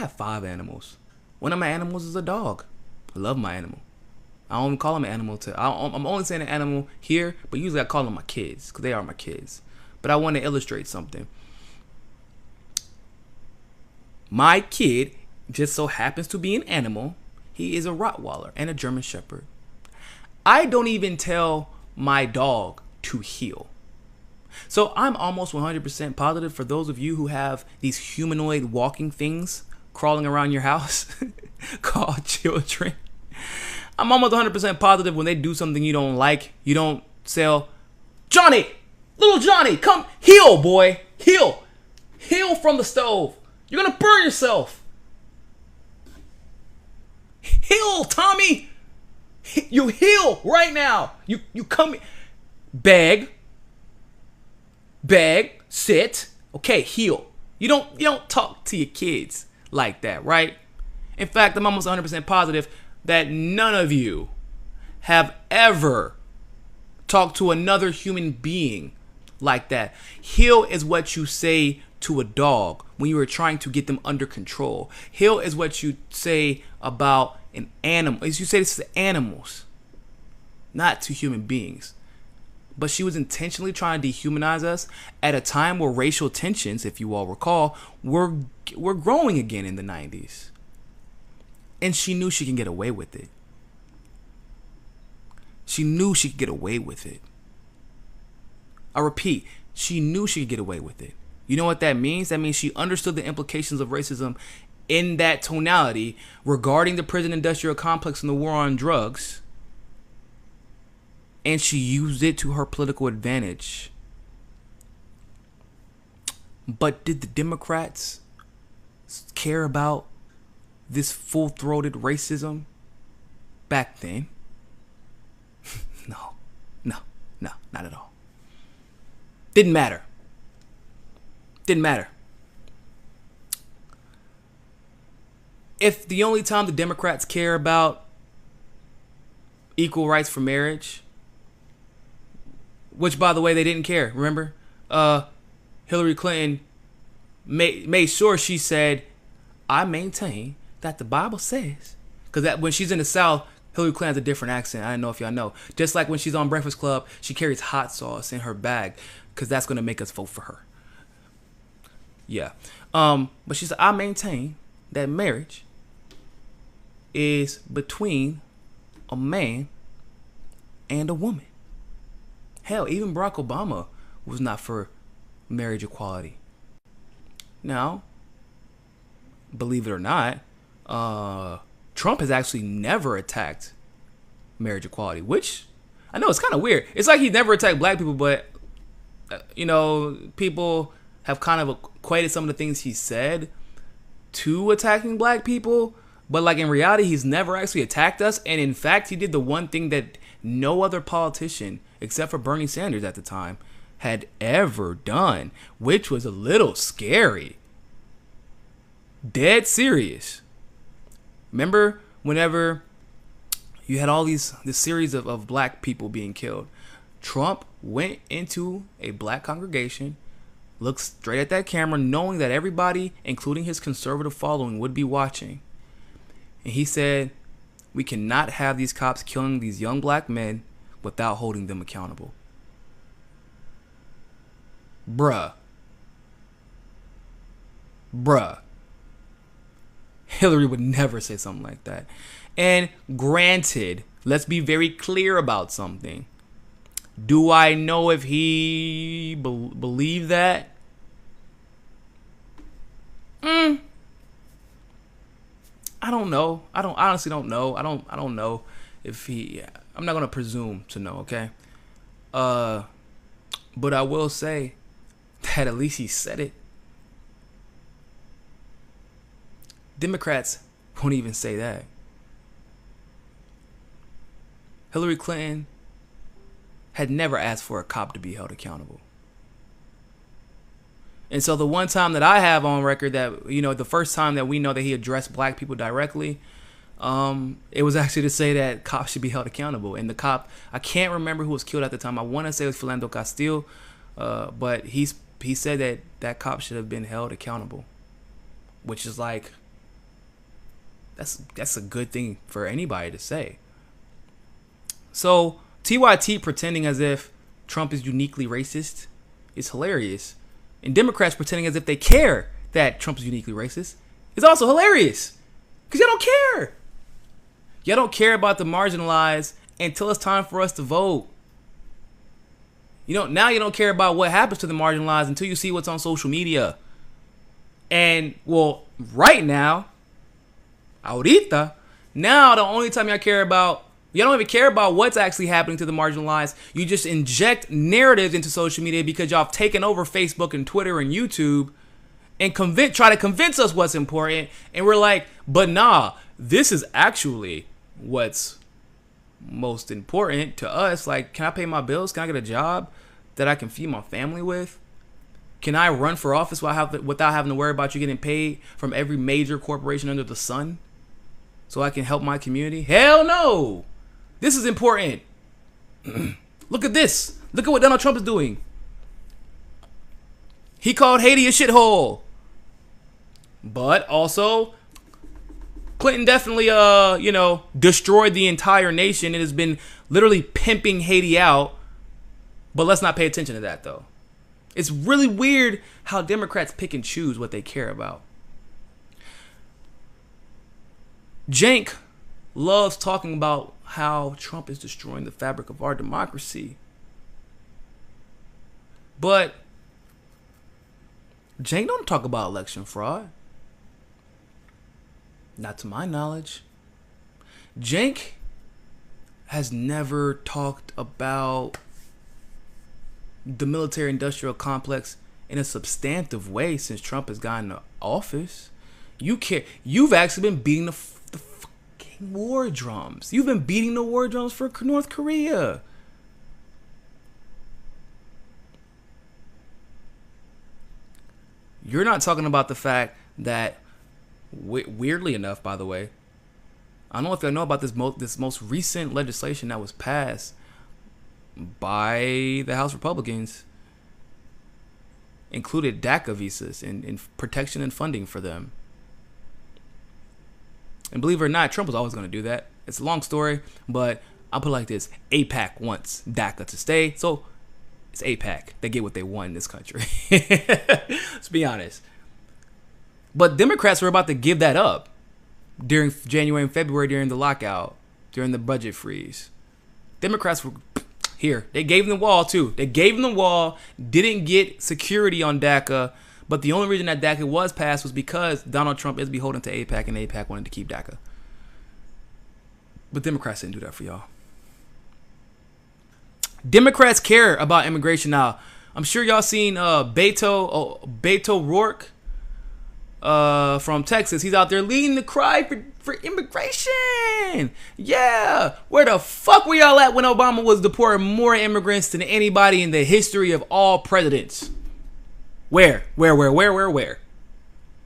have 5 animals. One of my animals is a dog. I love my animal. I don't even call them an animal. I'm only saying an animal here, but usually I call them my kids because they are my kids. But I want to illustrate something. My kid just so happens to be an animal. He is a Rottweiler and a German Shepherd. I don't even tell my dog to heel. So I'm almost 100% positive for those of you who have these humanoid walking things crawling around your house called children. I'm almost 100% positive when they do something you don't like, you don't say, Johnny, little Johnny, come heel, boy, heel from the stove. You're gonna burn yourself. Heel, Tommy. You heel right now. You come. Beg, sit. Okay, heel. You don't talk to your kids like that, right? In fact, I'm almost 100% positive that none of you have ever talked to another human being like that. Heel is what you say to a dog when you are trying to get them under control. Heel is what you say about an animal. You say this to animals, not to human beings. But she was intentionally trying to dehumanize us at a time where racial tensions, if you all recall, were growing again in the 90s. And she knew she can get away with it. She knew she could get away with it. I repeat, she knew she could get away with it. You know what that means? That means she understood the implications of racism in that tonality regarding the prison industrial complex and the war on drugs. And she used it to her political advantage. But did the Democrats care about this full-throated racism back then? No, not at all. Didn't matter. If the only time the Democrats care about equal rights for marriage, which by the way they didn't care, remember? Hillary Clinton made sure she said, I maintain that the Bible says, because that when she's in the South, Hillary Clinton has a different accent. I don't know if y'all know. Just like when she's on Breakfast Club, she carries hot sauce in her bag because that's going to make us vote for her. Yeah. But she said, I maintain that marriage is between a man and a woman. Hell, even Barack Obama was not for marriage equality. Now, believe it or not, Trump has actually never attacked marriage equality, which I know it's kind of weird. It's like he never attacked black people, but, people have kind of equated some of the things he said to attacking black people. But like in reality, he's never actually attacked us. And in fact, he did the one thing that no other politician, except for Bernie Sanders at the time, had ever done, which was a little scary. Dead serious. Remember whenever you had all this series of black people being killed, Trump went into a black congregation, looked straight at that camera, knowing that everybody, including his conservative following, would be watching. And he said, we cannot have these cops killing these young black men without holding them accountable. Bruh. Hillary would never say something like that. And granted, let's be very clear about something. Do I know if he believed that? I don't know. I honestly don't know. I don't know if he. I'm not gonna presume to know. Okay. But I will say that at least he said it. Democrats won't even say that. Hillary Clinton had never asked for a cop to be held accountable. And so the one time that I have on record that, the first time that we know that he addressed black people directly, it was actually to say that cops should be held accountable. And the cop, I can't remember who was killed at the time. I want to say it was Philando Castile, but he said that cop should have been held accountable, which is like, That's a good thing for anybody to say. So TYT pretending as if Trump is uniquely racist is hilarious. And Democrats pretending as if they care that Trump is uniquely racist is also hilarious. Because y'all don't care. Y'all don't care about the marginalized until it's time for us to vote. Now you don't care about what happens to the marginalized until you see what's on social media. And, well, right now, ahorita, now the only time y'all don't even care about what's actually happening to the marginalized. You just inject narratives into social media because y'all have taken over Facebook and Twitter and YouTube and try to convince us what's important. And we're like, but nah, this is actually what's most important to us. Like, can I pay my bills? Can I get a job that I can feed my family with? Can I run for office without having to worry about you getting paid from every major corporation under the sun so I can help my community? Hell no! This is important. Look at this. Look at what Donald Trump is doing. He called Haiti a shithole. But also, Clinton definitely, destroyed the entire nation and has been literally pimping Haiti out. But let's not pay attention to that, though. It's really weird how Democrats pick and choose what they care about. Cenk loves talking about how Trump is destroying the fabric of our democracy. But Cenk don't talk about election fraud. Not to my knowledge. Cenk has never talked about the military-industrial complex in a substantive way since Trump has gotten to office. You've actually been beating the fucking war drums. You've been beating the war drums for North Korea. You're not talking about the fact that, weirdly enough, by the way, I don't know if you know about this most recent legislation that was passed by the House Republicans, included DACA visas and protection and funding for them. And believe it or not, Trump was always going to do that. It's a long story, but I'll put it like this. AIPAC wants DACA to stay, so it's AIPAC. They get what they want in this country. Let's be honest. But Democrats were about to give that up during January and February, during the lockout, during the budget freeze. Democrats were here. They gave them the wall, too. They gave them the wall, didn't get security on DACA, but the only reason that DACA was passed was because Donald Trump is beholden to AIPAC, and AIPAC wanted to keep DACA. But Democrats didn't do that for y'all. Democrats care about immigration now. I'm sure y'all seen Beto O'Rourke from Texas. He's out there leading the cry for immigration. Yeah. Where the fuck were y'all at when Obama was deporting more immigrants than anybody in the history of all presidents? Where?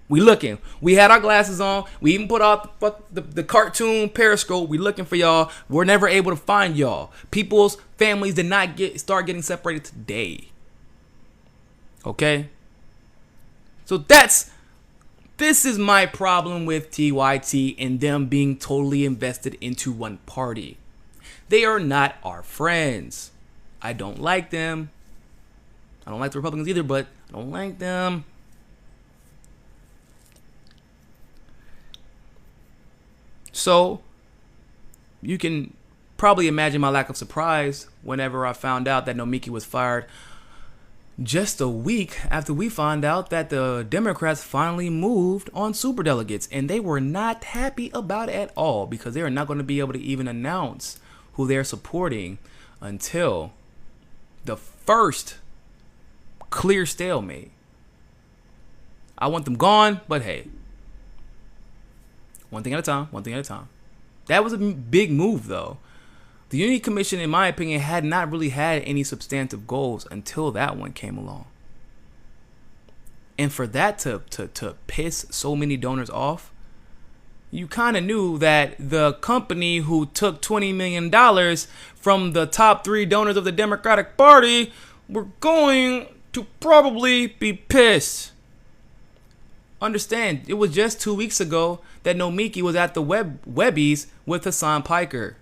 We looking. We had our glasses on. We even put out the cartoon Periscope. We looking for y'all. We're never able to find y'all. People's families did not start getting separated today. Okay? So this is my problem with TYT and them being totally invested into one party. They are not our friends. I don't like them. I don't like the Republicans either, but I don't like them. So, you can probably imagine my lack of surprise whenever I found out that Nomiki was fired just a week after we found out that the Democrats finally moved on superdelegates. And they were not happy about it at all because they are not going to be able to even announce who they're supporting until the first clear stalemate. I want them gone, but hey. One thing at a time. That was a big move, though. The Unity Commission, in my opinion, had not really had any substantive goals until that one came along. And for that to piss so many donors off, you kind of knew that the company who took $20 million from the top 3 donors of the Democratic Party were going to probably be pissed. understand, it was just 2 weeks ago that Nomiki was at the Webbies with Hassan Piker.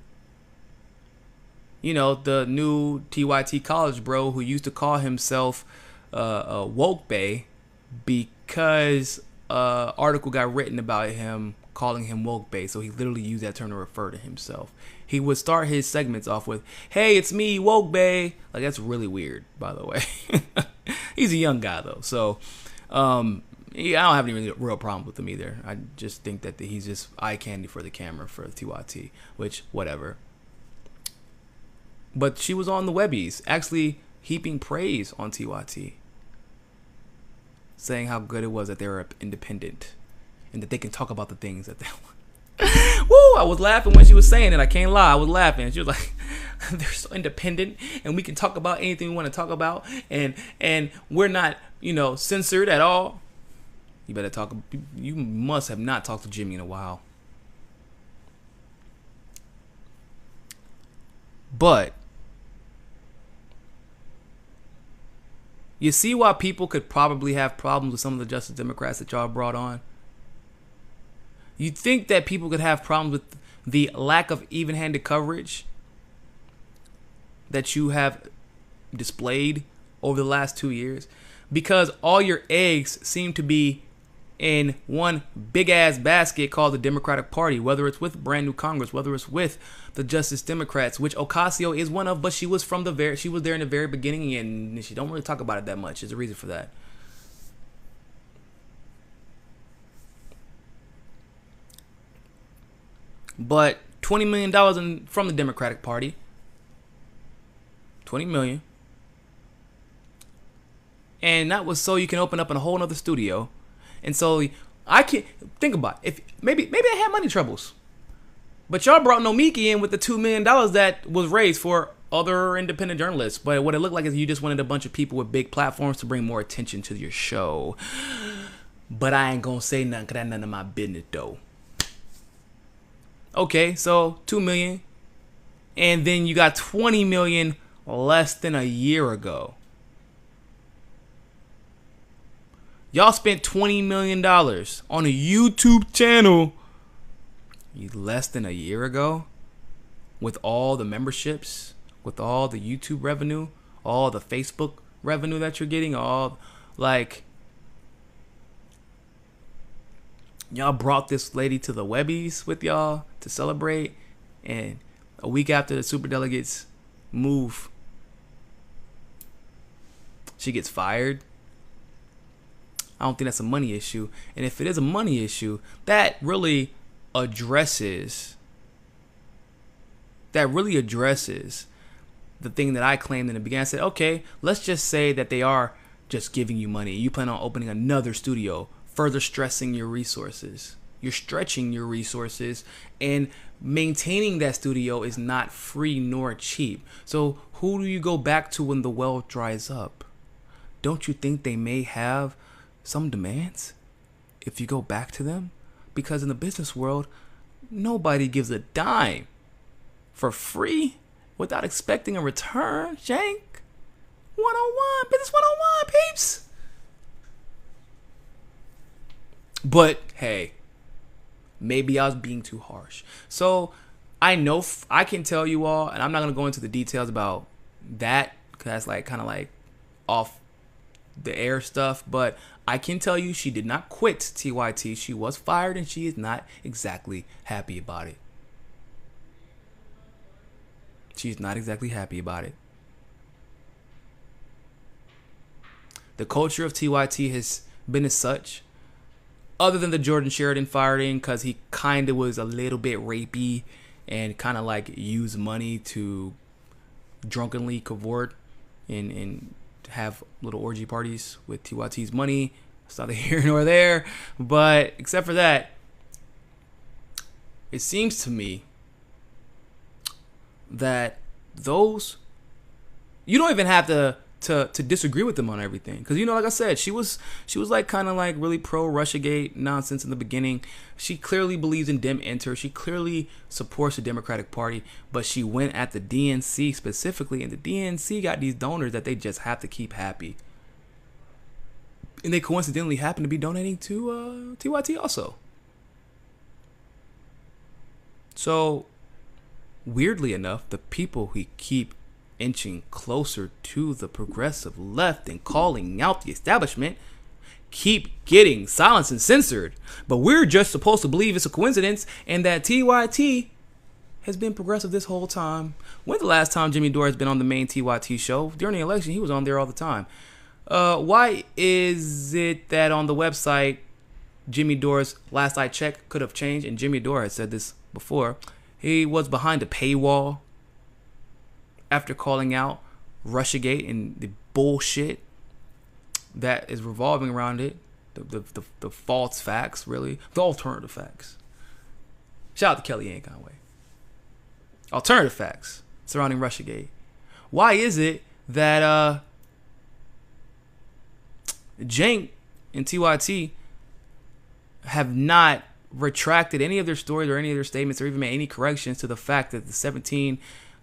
You know, the new TYT college bro who used to call himself Woke Bay because article got written about him calling him Woke Bay. So he literally used that term to refer to himself. He would start his segments off with, "Hey, it's me, Woke Bay." Like, that's really weird, by the way. He's a young guy, though. So, yeah, I don't have any real problem with him either. I just think that he's just eye candy for the camera for TYT, which, whatever. But she was on the Webbies, actually heaping praise on TYT, saying how good it was that they were independent and that they can talk about the things that they want. Woo! I was laughing when she was saying it. I can't lie. I was laughing. She was like, they're so independent and we can talk about anything we want to talk about, and we're not, censored at all. You better talk. You must have not talked to Jimmy in a while. But you see why people could probably have problems with some of the Justice Democrats that y'all brought on? You think that people could have problems with the lack of even-handed coverage that you have displayed over the last 2 years? Because all your eggs seem to be in one big-ass basket called the Democratic Party, whether it's with brand new Congress, whether it's with the Justice Democrats, which Ocasio is one of, but she was she was there in the very beginning, and she don't really talk about it that much. There's a reason for that. But $20 million from the Democratic Party, $20 million, and that was so you can open up in a whole nother studio. And so I can't think about it. If maybe I had money troubles, but y'all brought Nomiki in with the $2 million that was raised for other independent journalists. But what it looked like is you just wanted a bunch of people with big platforms to bring more attention to your show. But I ain't gonna say nothing because that's none of my business though. Okay, so $2 million, and then you got $20 million less than a year ago. Y'all spent $20 million on a YouTube channel less than a year ago, with all the memberships, with all the YouTube revenue, all the Facebook revenue that you're getting, all like y'all brought this lady to the Webbies with y'all to celebrate, and a week after the superdelegates move, she gets fired. I don't think that's a money issue. And if it is a money issue, that really addresses the thing that I claimed in the beginning. I said, okay, let's just say that they are just giving you money. You plan on opening another studio, further stressing your resources. You're stretching your resources, and maintaining that studio is not free nor cheap. So who do you go back to when the well dries up? Don't you think they may have some demands if you go back to them? Because in the business world, nobody gives a dime for free without expecting a return. Shank 101, business 101, peeps. But hey, maybe I was being too harsh. So I know I can tell you all, and I'm not gonna go into the details about that because that's like kind of like off the air stuff, but I can tell you she did not quit TYT. She was fired, and she is not exactly happy about it. She's not exactly happy about it. The culture of TYT has been as such, other than the Jordan Sheridan firing, because he kind of was a little bit rapey and kind of like used money to drunkenly cavort and have little orgy parties with TYT's money. It's neither here nor there. But except for that, it seems to me that those, you don't even have to disagree with them on everything, because like I said, she was like kind of like really pro Russiagate nonsense in the beginning. She clearly believes in Dem Enter. She clearly supports the Democratic Party, but she went at the DNC specifically, and the DNC got these donors that they just have to keep happy. And they coincidentally happen to be donating to TYT also. So, weirdly enough, the people who keep inching closer to the progressive left and calling out the establishment keep getting silenced and censored. But we're just supposed to believe it's a coincidence and that TYT has been progressive this whole time. When's the last time Jimmy Dore has been on the main TYT show? During the election, he was on there all the time. Why is it that on the website, Jimmy Dore's last I checked could have changed, and Jimmy Dore had said this before, he was behind a paywall after calling out Russiagate and the bullshit that is revolving around it, the false facts, really, the alternative facts. Shout out to Kellyanne Conway. Alternative facts surrounding Russiagate. Why is it that Jank and TYT have not retracted any of their stories or any of their statements or even made any corrections to the fact that the 17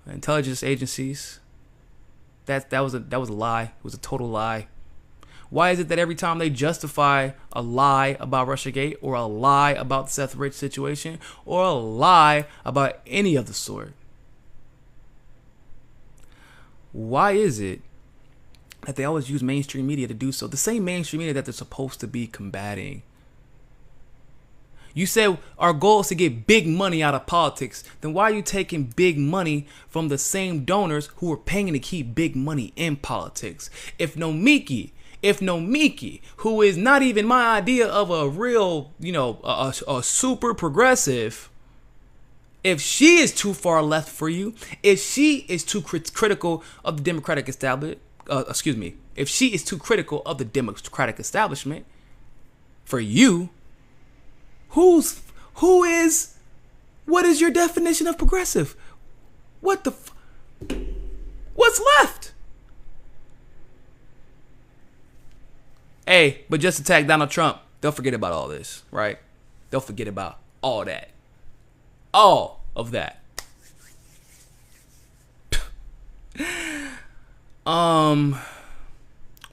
intelligence agencies, that was a lie. It was a total lie. Why is it that every time they justify a lie about Russiagate or a lie about the Seth Rich situation or a lie about any of the sort, why is it that they always use mainstream media to do so? The same mainstream media that they're supposed to be combating. You said our goal is to get big money out of politics. Then why are you taking big money from the same donors who are paying to keep big money in politics? If Nomiki, who is not even my idea of a real, a super progressive, if she is too far left for you, if she is too critical of the Democratic establishment, if she is too critical of the Democratic establishment for you, what is your definition of progressive? What's left? Hey, but just attack Donald Trump. They'll forget about all this, right? They'll forget about all that. All of that.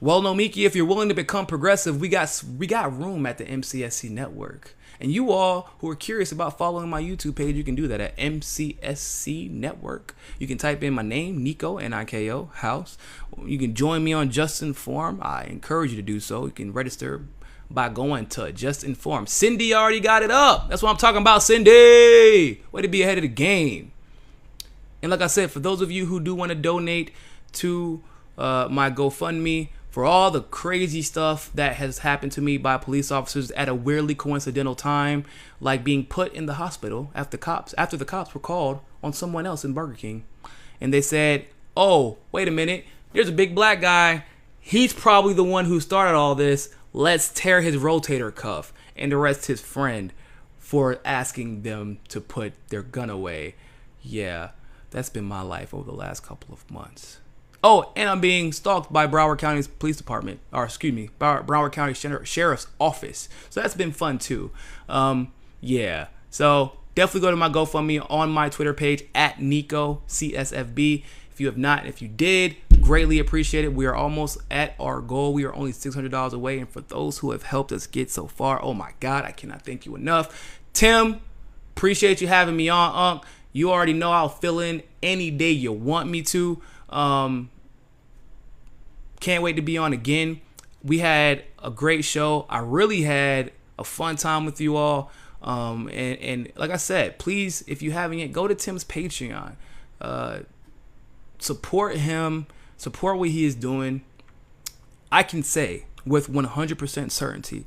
Well, Nomiki, if you're willing to become progressive, we got room at the MCSC network. And you all who are curious about following my YouTube page, you can do that at MCSC Network. You can type in my name, Niko, Niko House. You can join me on JustNForm. I encourage you to do so. You can register by going to JustNForm. Cindy already got it up. That's what I'm talking about, Cindy. Way to be ahead of the game. And like I said, for those of you who do want to donate to my GoFundMe, for all the crazy stuff that has happened to me by police officers at a weirdly coincidental time, like being put in the hospital after the cops were called on someone else in Burger King. And they said, oh, wait a minute, there's a big black guy. He's probably the one who started all this. Let's tear his rotator cuff and arrest his friend for asking them to put their gun away. Yeah, that's been my life over the last couple of months. Oh, and I'm being stalked by Broward County's police department, Broward County Sheriff's Office. So that's been fun too. Yeah. So definitely go to my GoFundMe on my Twitter page at Niko CSFB. If you have not, if you did, greatly appreciate it. We are almost at our goal. We are only $600 away. And for those who have helped us get so far, oh my God, I cannot thank you enough. Tim, appreciate you having me on, Unc. You already know I'll fill in any day you want me to. Can't wait to be on again. We had a great show. I really had a fun time with you all. And like I said, please, if you haven't yet, go to Tim's Patreon. Support him. Support what he is doing. I can say with 100% certainty,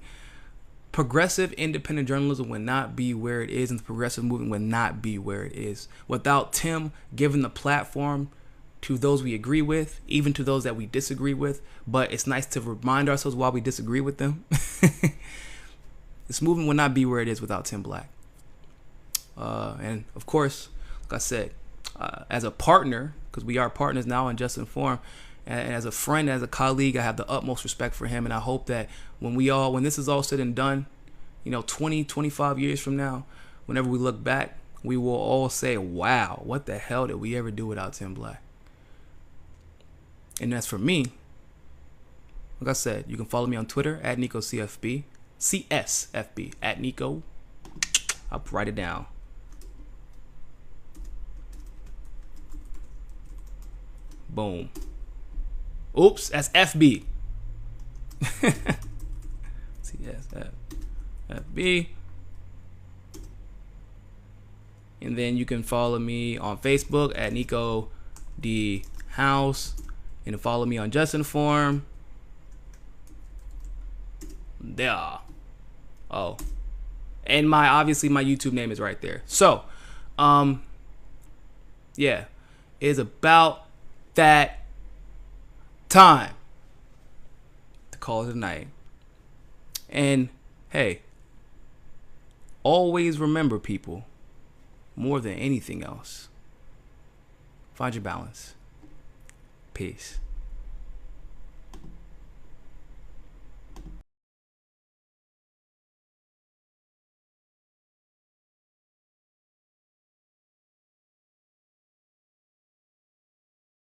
progressive independent journalism would not be where it is, and the progressive movement would not be where it is without Tim giving the platform to those we agree with, even to those that we disagree with. But it's nice to remind ourselves why we disagree with them. This movement would not be where it is without Tim Black. And of course, like I said, as a partner, because we are partners now in JustNForm, and as a friend, as a colleague, I have the utmost respect for him. And I hope that when this is all said and done, 20, 25 years from now, whenever we look back, we will all say, wow, what the hell did we ever do without Tim Black? And as for me, Like I said, you can follow me on Twitter at NikoCFB. CSFB at Niko. I'll write it down. Boom. Oops, that's FB. CSFB. And then you can follow me on Facebook at Niko House. And follow me on JustNForm. There. Oh. And obviously my YouTube name is right there. So, yeah. It's about that time to call it a night. And hey, always remember, people, more than anything else, find your balance. Peace.